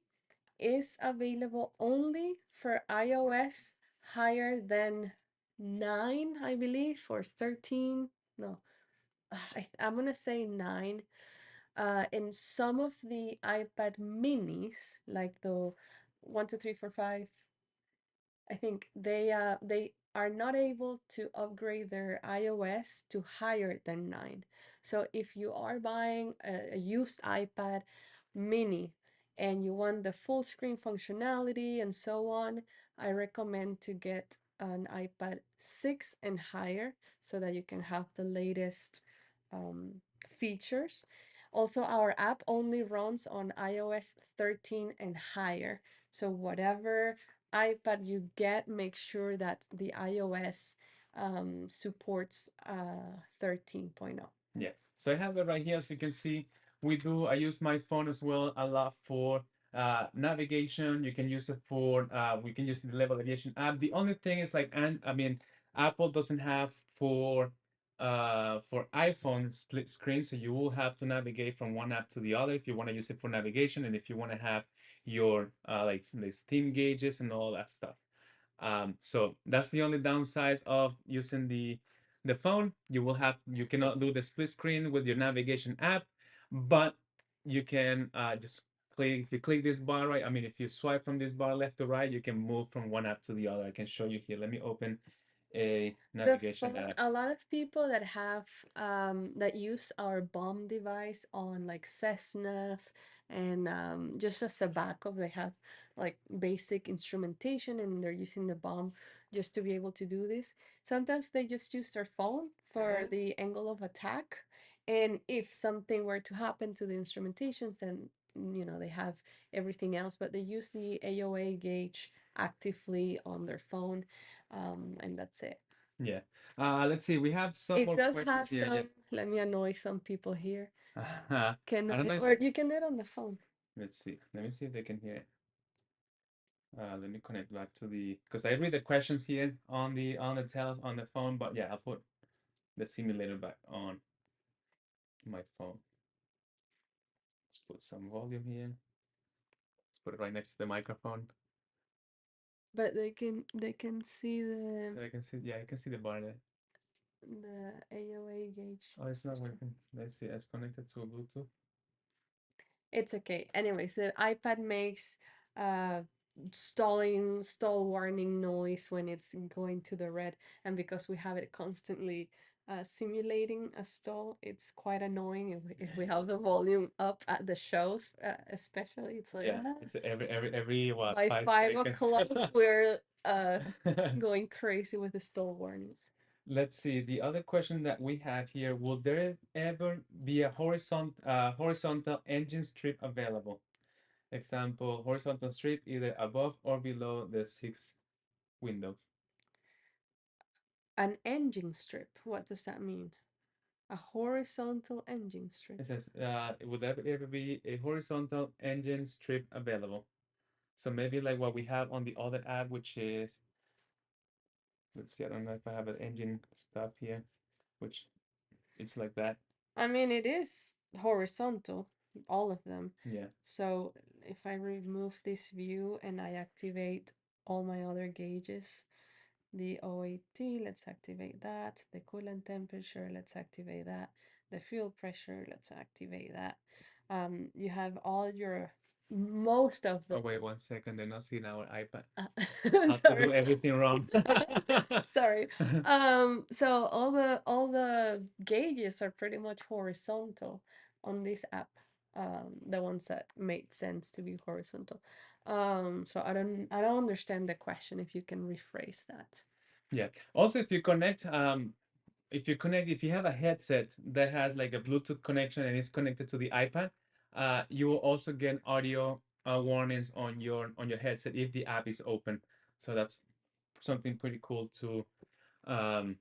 is available only for iOS higher than 9, I believe, or 13. No, I'm gonna say 9. In some of the iPad minis, like the 1, 2, 3, 4, 5, I think they are not able to upgrade their iOS to higher than 9. So if you are buying a used iPad mini and you want the full screen functionality and so on, I recommend to get an iPad 6 and higher so that you can have the latest features. Also, our app only runs on iOS 13 and higher. So whatever iPad you get, make sure that the iOS supports 13.0. Yeah. So I have it right here. As you can see, I use my phone as well a lot for navigation. You can use it for, we can use the Levil Aviation app. The only thing is like, and I mean, Apple doesn't have for iPhone split screen. So you will have to navigate from one app to the other if you want to use it for navigation, and if you want to have your like the steam gauges and all that stuff. So that's the only downside of using the phone. You cannot do the split screen with your navigation app, but you can just click. If you click this bar if you swipe from this bar left to right, you can move from one app to the other. I can show you here. Let me open a The navigation phone, app. a lot of people that have that use our bomb device on like Cessnas and just as a backup, they have like basic instrumentation and they're using the bomb just to be able to do this. Sometimes they just use their phone for the angle of attack. And if something were to happen to the instrumentations, then they have everything else, but they use the AOA gauge actively on their phone, and that's it. Yeah. Let's see. We have some It more does questions have here. Yeah. some, let me annoy some people here. I don't know if, Or you can do it on the phone. let's see. Let me see if they can hear it. Let me connect back to the, because I read the questions here on the phone, but yeah, I'll put the simulator back on my phone. Let's put some volume here. Let's put it right next to the microphone. But they can see the So I can see, yeah, I can see the bar there. the AOA gauge. Oh, it's not working. Let's see. It's connected to Bluetooth. It's okay. Anyways, the iPad makes uh stall warning noise when it's going to the red, and because we have it constantly simulating a stall, it's quite annoying if we have the volume up at the shows, especially. It's like Yeah, it's every what, by 5 seconds. 5 o'clock we're going crazy with the stall warnings. Let's see. The other question that we have here, will there ever be a horizontal engine strip available? Example, horizontal strip either above or below the six windows. An engine strip, what does that mean? A horizontal engine strip. It says, would there ever be a horizontal engine strip available? So maybe like what we have on the other app, which is, let's see, I don't know if I have an engine stuff here, which it's like that. I mean, it is horizontal, all of them. Yeah. So if I remove this view and I activate all my other gauges, the OAT, let's activate that. The coolant temperature, let's activate that. The fuel pressure, let's activate that. You have all your most of the Oh, wait 1 second. They're not seeing our iPad. How to do sorry. everything wrong. Sorry. So all the gauges are pretty much horizontal on this app. The ones that made sense to be horizontal. So I don't understand the question if you can rephrase that. Yeah. Also, if you have a headset that has like a Bluetooth connection and it's connected to the iPad, you will also get audio warnings on your headset if the app is open. So that's something pretty cool um,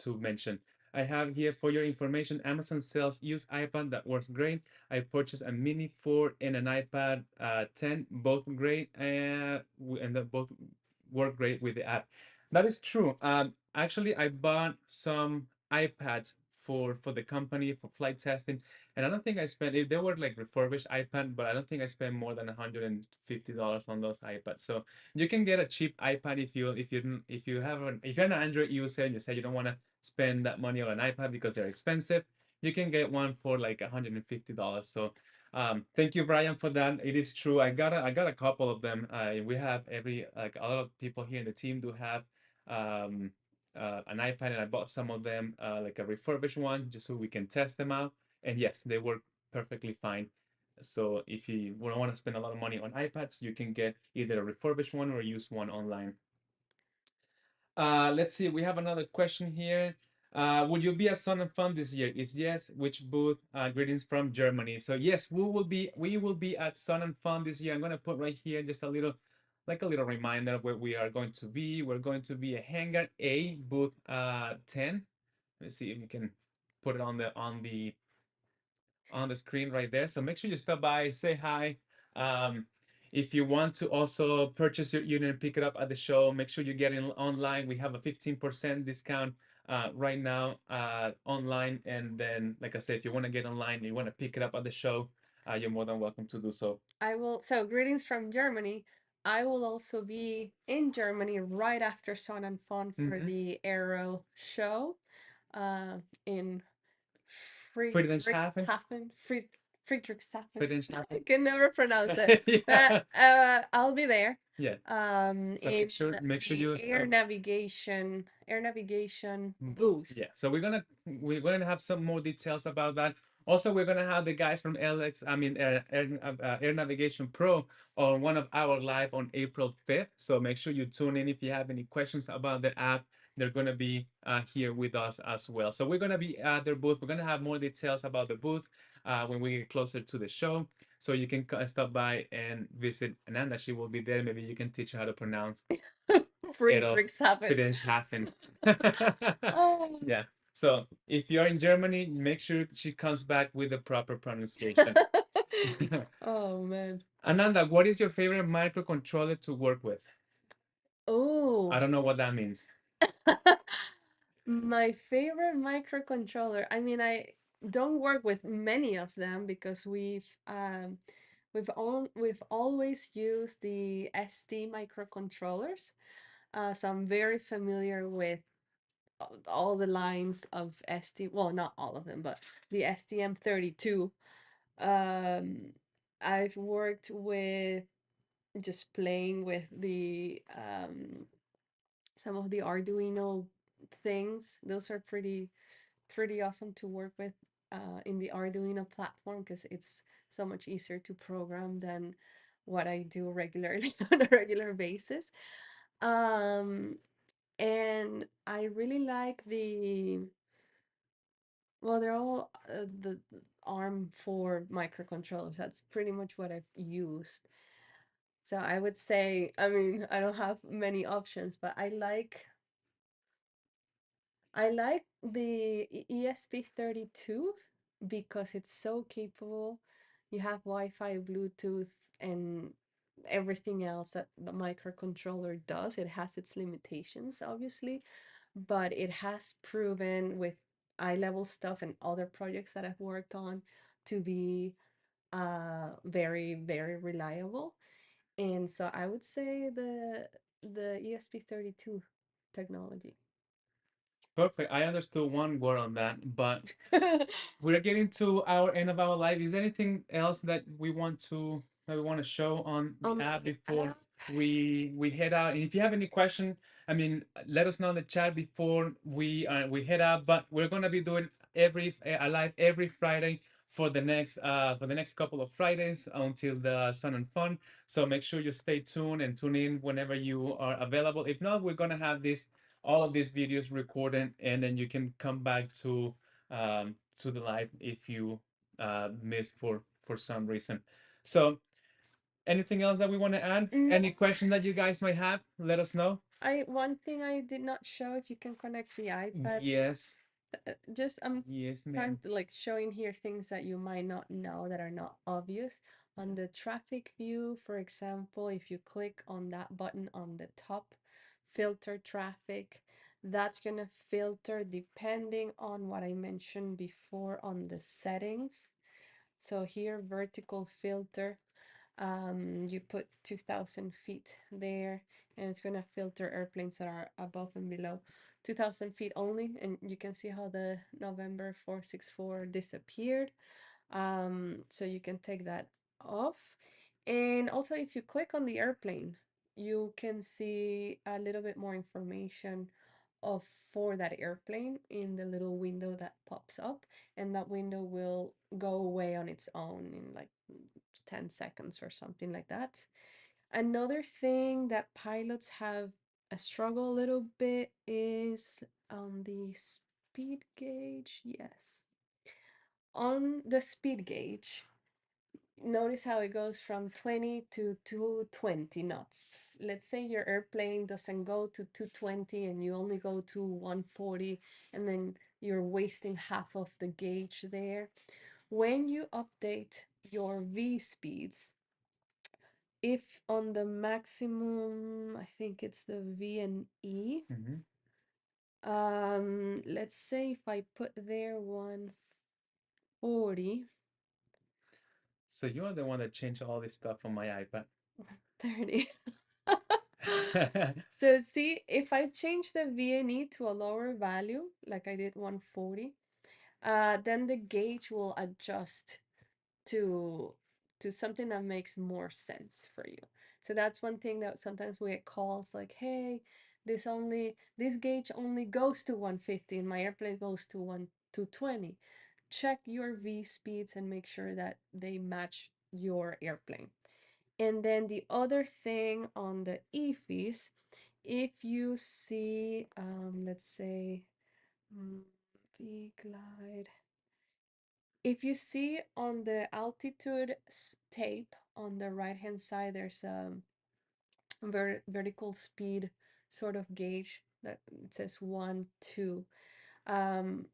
to mention. I have here for your information, Amazon sells used iPad that works great. I purchased a Mini 4 and an iPad 10, both great, and they both work great with the app. That is true. Actually, I bought some iPads for the company for flight testing, and I don't think I spent. They were like refurbished iPad, but I don't think I spent more than $150 on those iPads. So you can get a cheap iPad if you're an Android user and you say you don't want to spend that money on an iPad because they're expensive. You can get one for like $150. So thank you, Brian, for that. It is true. I got a couple of them. We have like a lot of people here in the team do have um, an iPad, and I bought some of them like a refurbished one just so we can test them out. And yes, they work perfectly fine. So if you don't want to spend a lot of money on iPads, you can get either a refurbished one or a used one online. Let's see. We have another question here. Would you be at Sun and Fun this year? If yes, which booth? Greetings from Germany. So yes, we will be at Sun and Fun this year. I'm gonna put right here just a little reminder of where we are going to be. We're going to be at Hangar A, booth 10. Let's see if we can put it on the screen right there. So make sure you stop by, say hi. Um, if you want to also purchase your unit and pick it up at the show, make sure you get in online. We have a 15% discount right now online. And then, like I said, if you want to get online and you want to pick it up at the show, you're more than welcome to do so. So greetings from Germany. I will also be in Germany right after Son and Fun for Mm-hmm. the Aero show in Friedrichshafen. Friedrichshafen. I Friedrichshafen. can never pronounce it, but Yeah. I'll be there. Yeah. So in make sure the you air navigation Mm, booth. yeah, so we're gonna have some more details about that. Also, we're gonna have the guys from Air Navigation Pro on one of our live on April 5th. So make sure you tune in if you have any questions about the app. They're gonna be here with us as well. So we're gonna be at their booth. We're gonna have more details about the booth when we get closer to the show. So you can stop by and visit Ananda. She will be there. Maybe you can teach her how to pronounce Ero Friedrichshafen. Friedrichshafen. Oh. Yeah. So if you're in Germany, make sure she comes back with the proper pronunciation. Oh man. Ananda, what is your favorite microcontroller to work with? Oh. I don't know what that means. My favorite microcontroller. I mean, I don't work with many of them because we've always used the ST microcontrollers. So I'm very familiar with all the lines of ST. Well, not all of them, but the STM32. Um, I've worked with just playing with the some of the Arduino things. Those are pretty awesome to work with in the Arduino platform because it's so much easier to program than what I do regularly on a regular basis. Um, and I really like well, they're all the ARM for microcontrollers. That's pretty much what I've used. So I would say, I mean, I don't have many options, but I like the ESP32 because it's so capable. You have Wi-Fi, Bluetooth, and everything else that the microcontroller does. It has its limitations, obviously, but it has proven with iLevel stuff and other projects that I've worked on to be very, very reliable. And so I would say the ESP32 technology. Perfect. I understood one word on that, but we're getting to our end of our life. Is there anything else that we want to show on the On app the before app. we head out? And if you have any question, I mean, let us know in the chat before we head out. But we're gonna be doing a live every Friday for the next couple of Fridays until the Sun and Fun. So make sure you stay tuned and tune in whenever you are available. If not, we're gonna have this all of these videos recorded, and then you can come back to the live if you missed for some reason. So, anything else that we want to add? No, Any question that you guys might have? Let us know. I one thing I did not show if you can connect the iPad. Yes, Just I'm yes, trying ma'am. to like showing here things that you might not know that are not obvious. On the traffic view, for example, if you click on that button on the top, filter traffic, that's gonna filter depending on what I mentioned before on the settings. So here, vertical filter, you put 2000 feet there, and it's gonna filter airplanes that are above and below 2000 feet only, and you can see how the November 464 disappeared. So you can take that off. And also if you click on the airplane, you can see a little bit more information of for that airplane in the little window that pops up, and that window will go away on its own in like 10 seconds or something like that. Another thing that pilots have a struggle a little bit is on the speed gauge. Yes. On the speed gauge, notice how it goes from 20 to 220 knots. Let's say your airplane doesn't go to 220 and you only go to 140, and then you're wasting half of the gauge there. When you update your V speeds, if on the maximum, I think it's the V and E, Hmm. let's say if I put there 140, So you are the one that changed all this stuff on my iPad. 30. So see, if I change the VNE to a lower value, like I did 140, then the gauge will adjust to something that makes more sense for you. So that's one thing that sometimes we get calls like, hey, this gauge only goes to 150 and my airplane goes to 220. Check your V speeds and make sure that they match your airplane. And then the other thing on the EFIs, if you see, let's say, V glide, if you see on the altitude tape on the right hand side, there's a vertical speed sort of gauge that it says 1, 2. Um,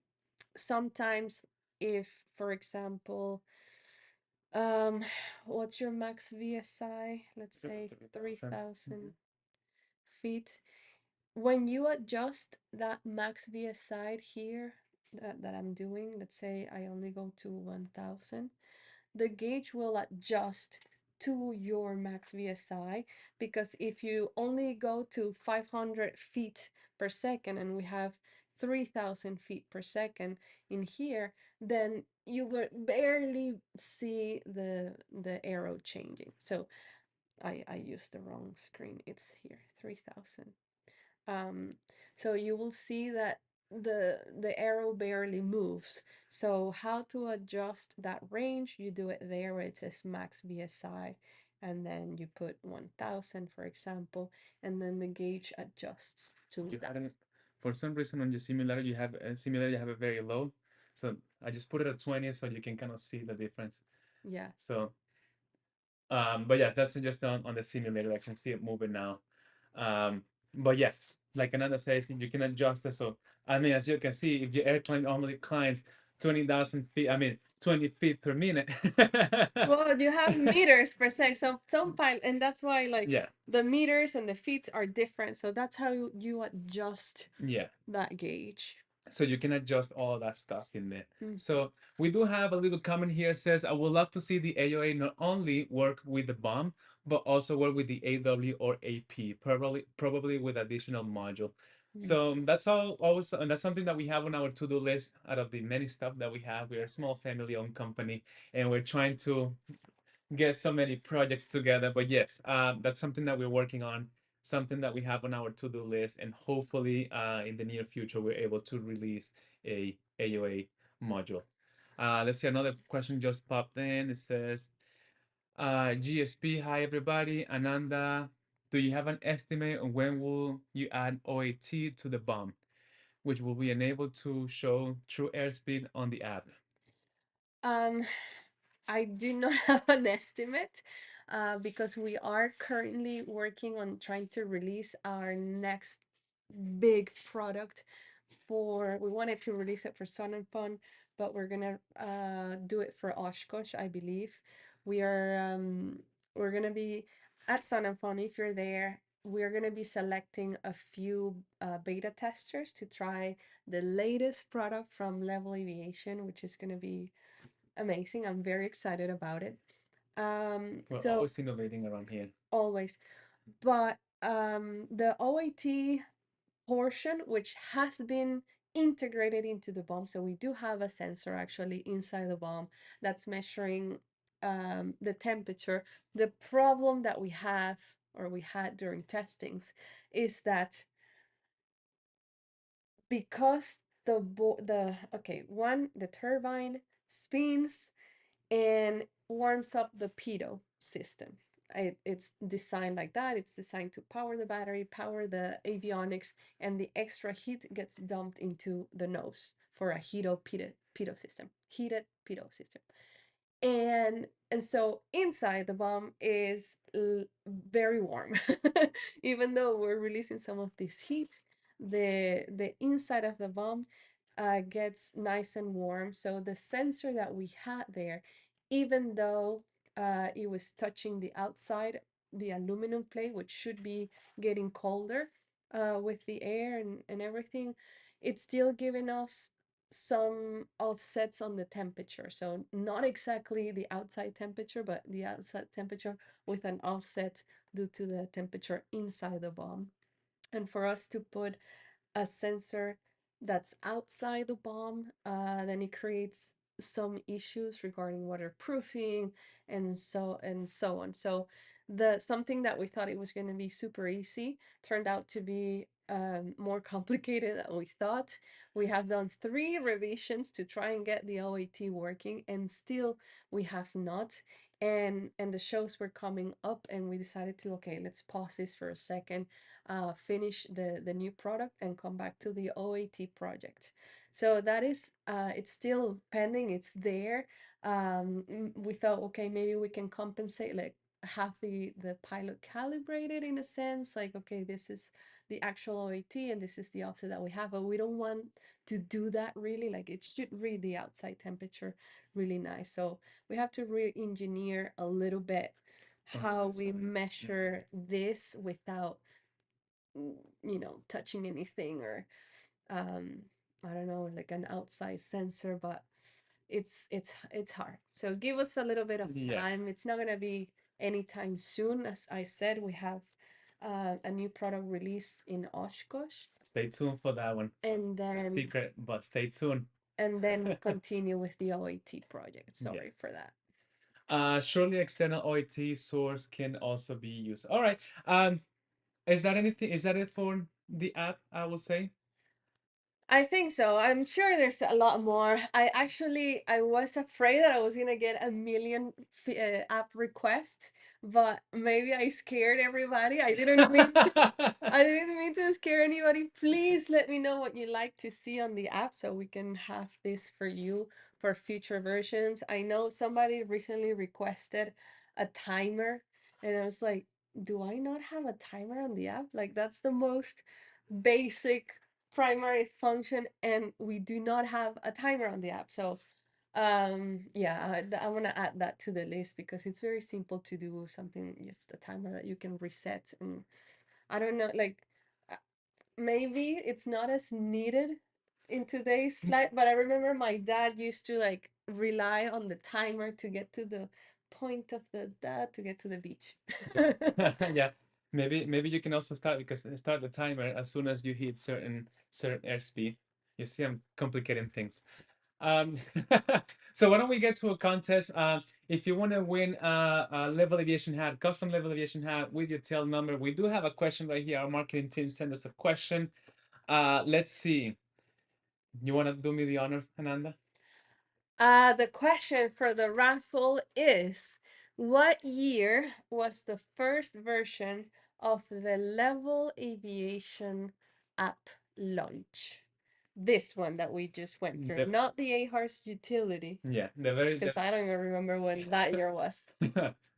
Sometimes, if, for example, um, what's your max VSI? Let's say 3,000 feet. When you adjust that max VSI here that I'm doing, let's say I only go to 1,000, the gauge will adjust to your max VSI, because if you only go to 500 feet per second and we have 3,000 feet per second in here, then you would barely see the arrow changing. So I used the wrong screen. It's here, 3,000. Um, so you will see that the arrow barely moves. So how to adjust that range? You do it there where it says max VSI, and then you put 1,000, for example, and then the gauge adjusts to You that. hadn't, for some reason on your simulator you have a very low. So I just put it at 20 so you can kind of see the difference. Yeah. So but yeah, that's just on the simulator. I can see it moving now. But yeah, like another said, you can adjust it. So I mean, as you can see, if your airplane only climbs 20,000 feet, I mean 20 feet per minute. Well, you have meters per second. So some pilot, and that's why like Yeah, the meters and the feet are different. So that's how you adjust yeah. that gauge. So you can adjust all that stuff in there. Mm. So we do have a little comment here says, I would love to see the AOA not only work with the bomb, but also work with the AW or AP, probably with additional module. Mm. So that's all always, and that's something that we have on our to-do list out of the many stuff that we have. We're a small family-owned company and we're trying to get so many projects together. But yes, that's something that we're working on, something that we have on our to-do list, and hopefully in the near future we're able to release a AOA module. Let's see, another question just popped in. It says, GSP, hi everybody. Ananda, do you have an estimate on when will you add OAT to the bomb, which will be enabled to show true airspeed on the app? Um, I do not have an estimate, because we are currently working on trying to release our next big product. We wanted to release it for Sun and Fun, but we're gonna do it for Oshkosh, I believe. We are we're gonna be at Sun and Fun. If you're there, we're gonna be selecting a few beta testers to try the latest product from Levil Aviation, which is gonna be amazing. I'm very excited about it. We're So always innovating around here. always, but the OAT portion, which has been integrated into the bomb, so we do have a sensor actually inside the bomb that's measuring the temperature. The problem that we have, or we had during testings, is that because the turbine spins and warms up the pitot system. It's designed like that. It's designed to power the battery, power the avionics, and the extra heat gets dumped into the nose for a pitot system. Heated pitot system. And so inside the bomb is very warm. Even though we're releasing some of this heat, the inside of the bomb gets nice and warm. So the sensor that we had there, even though it was touching the outside, the aluminum plate, which should be getting colder with the air and everything, it's still giving us some offsets on the temperature. So not exactly the outside temperature, but the outside temperature with an offset due to the temperature inside the bomb. And for us to put a sensor that's outside the bomb, then it creates some issues regarding waterproofing and so on. So the something that we thought it was going to be super easy turned out to be more complicated than we thought. We have done 3 revisions to try and get the OAT working, and still we have not. And the shows were coming up, and we decided to, okay, let's pause this for a second, finish the new product, and come back to the OAT project. So that is, it's still pending. It's there. We thought, okay, maybe we can compensate, like have the pilot calibrated in a sense, like, okay, this is the actual OAT and this is the offset that we have, but we don't want to do that really. Like, it should read the outside temperature really nice. So we have to re-engineer a little bit how we measure this without, touching anything, or um I don't know, like an outside sensor. But it's hard, so give us a little bit of Yeah. time. It's not gonna be anytime soon. As I said, we have a new product release in Oshkosh, Stay tuned for that one. and then Secret, but stay tuned. continue with the OAT project. Yeah. Sorry for that. Surely external OIT source can also be used. All right. Is that anything? Is that it for the app? I will say. I think so. I'm sure there's a lot more. I was afraid that I was gonna get a million app requests, but maybe I scared everybody. I didn't mean to scare anybody. Please let me know what you like to see on the app so we can have this for you for future versions. I know somebody recently requested a timer, and I was like, do I not have a timer on the app? Like, that's the most basic primary function, and we do not have a timer on the app. So yeah, I want to add that to the list because it's very simple to do something, just a timer that you can reset. And I don't know, like, uh, maybe it's not as needed in today's flight, but I remember my dad used to like rely on the timer to get to the point of the dad to get to the beach. Yeah. Maybe you can also start the timer as soon as you hit certain airspeed. You see, I'm complicating things. Um, so why don't we get to a contest? If you want to win a Level Aviation hat, custom Level Aviation hat with your tail number, we do have a question right here. Our marketing team sent us a question. Let's see. You want to do me the honors, Ananda? The question for the raffle is, what year was the first version of the Level Aviation app launch? This one that we just went through, The, not the A-Horse utility, yeah, the very because I don't even remember when that year was.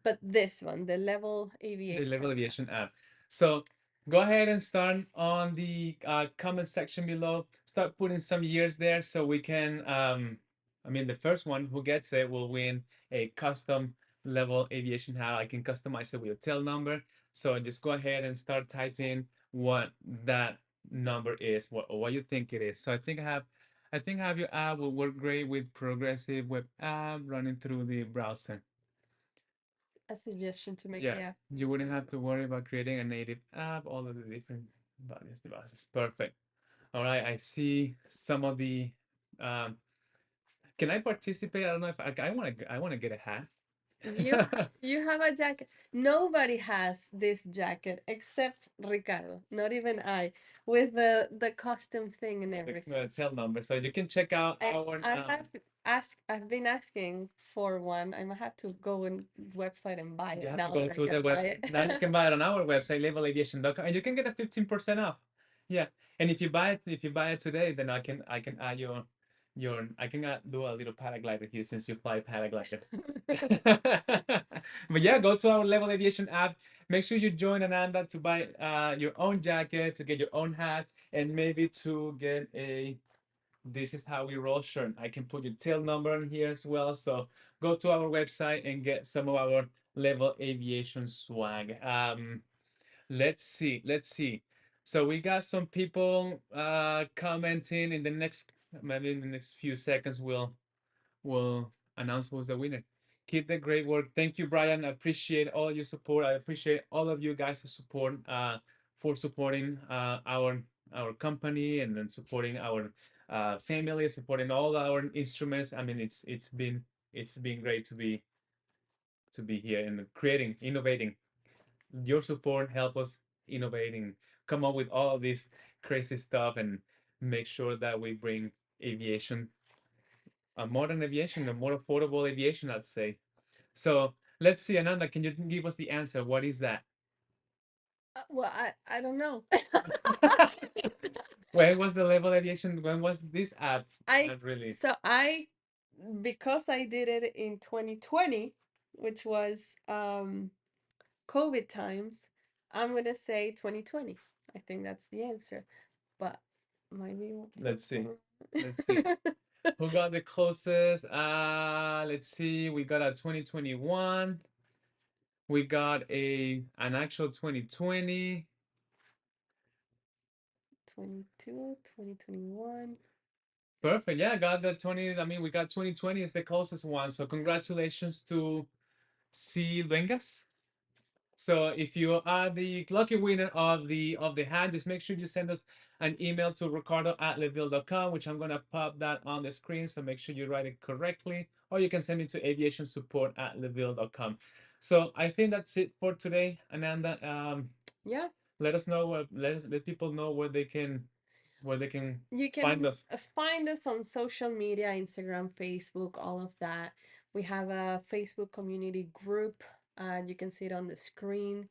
But this one, the Level the Aviation Level app. Aviation app. So go ahead and start on the comment section below. Start putting some years there so we can. I mean, the first one who gets it will win a custom Level Aviation hat. I can customize it with your tail number. So just go ahead and start typing what that number is, what you think it is. So I think have your app will work great with progressive web app running through the browser. A suggestion to make Yeah, the app. you wouldn't have to worry about creating a native app, all of the different various devices. Perfect. All right, I see some of the. Um, can I participate? I don't know if I want to get a hat. You you have a jacket. Nobody has this jacket except Ricardo, not even I, with the custom thing and everything. The tail number, so you can check out And our. I've been asking for one. I might have to go on website and buy You it have to now go that I to can the web. buy it. Now you can buy it on our website, levelaviation.com, and you can get a 15% off. Yeah, and if you buy it today, then I can add your I can do a little paraglider here since you fly paragliders. But yeah, go to our Level Aviation app. Make sure you join Ananda to buy your own jacket, to get your own hat, and maybe to get a this is how we roll shirt. I can put your tail number in here as well. So go to our website and get some of our Level Aviation swag. Let's see. Let's see. So we got some people commenting in the next maybe in the next few seconds we'll announce who's the winner. Keep the great work. Thank you, Brian. I appreciate all your support. I appreciate all of you guys' support for supporting our company and then supporting our family, supporting all our instruments. I mean, it's been great to be here and creating, innovating. your support help us innovating, come up with all of this crazy stuff, and make sure that we bring aviation, a modern aviation, a more affordable aviation, I'd say. So let's see, Ananda, can you give us the answer? What is that? Well, I don't know. When was the Level Aviation? When was this app I released? so I because I did it in 2020, which was COVID times, I'm gonna say 2020. I think that's the answer, but maybe. Let's see. Let's see. Who got the closest? Let's see. We got a 2021. We got an actual 2020. 22, 2021. Perfect. Yeah, I got the 20. I mean, we got 2020 is the closest one. So congratulations to C. Vengas. So if you are the lucky winner of the hand, just make sure you send us an email to ricardo@levil.com, which I'm gonna pop that on the screen. So make sure you write it correctly, or you can send it to aviationsupport@levil.com. So I think that's it for today, Ananda. Yeah, Let us know let people know where they can you find can us. find us on social media, Instagram, Facebook, all of that. We have a Facebook community group. You can see it on the screen.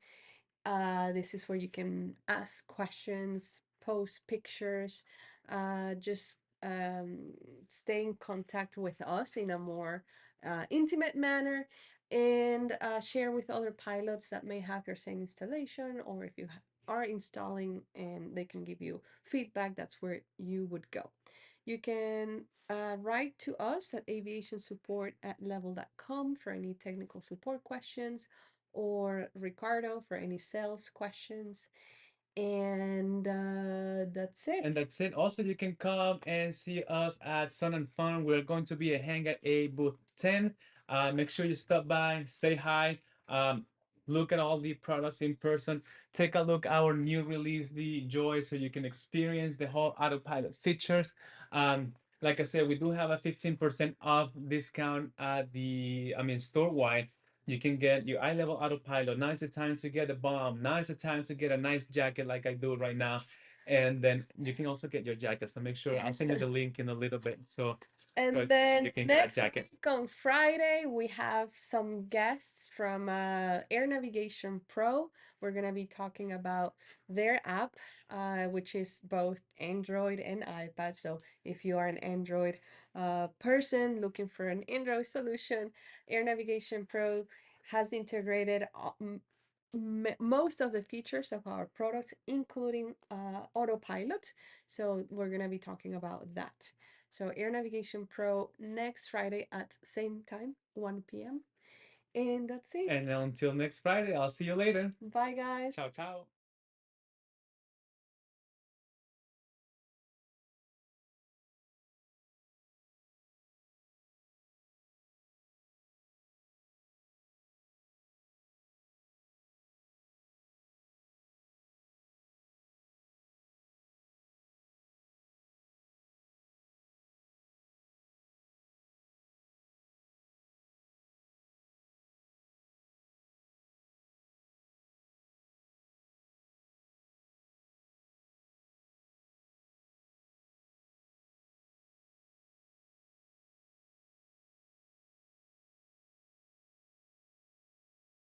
This is where you can ask questions, post pictures, just stay in contact with us in a more intimate manner, and share with other pilots that may have your same installation, or if you are installing and they can give you feedback, that's where you would go. You can write to us at aviationsupport@level.com for any technical support questions, or Ricardo for any sales questions. And that's And it. that's it. Also, you can come and see us at Sun and Fun. We're going to be a hang at a booth 10. Make sure you stop by, say hi, look at all the products in person. Take a look at our new release, the Joy, so you can experience the whole autopilot features. Like I said, we do have a 15% off discount at store wide. You can get your iLevel autopilot. Now is the time to get a bomb. Now is the time to get a nice jacket like I do right now. And then you can also get your jacket. So make sure I'll send you the link in a little bit. So And then you can get a next jacket. week on Friday, we have some guests from Air Navigation Pro. We're going to be talking about their app, which is both Android and iPad. So if you are an Android person looking for an Android solution, Air Navigation Pro has integrated most of the features of our products, including Autopilot. So we're going to be talking about that. So Air Navigation Pro next Friday at same time, 1 p.m. And that's it. And until next Friday, I'll see you later. Bye, guys. Ciao, ciao.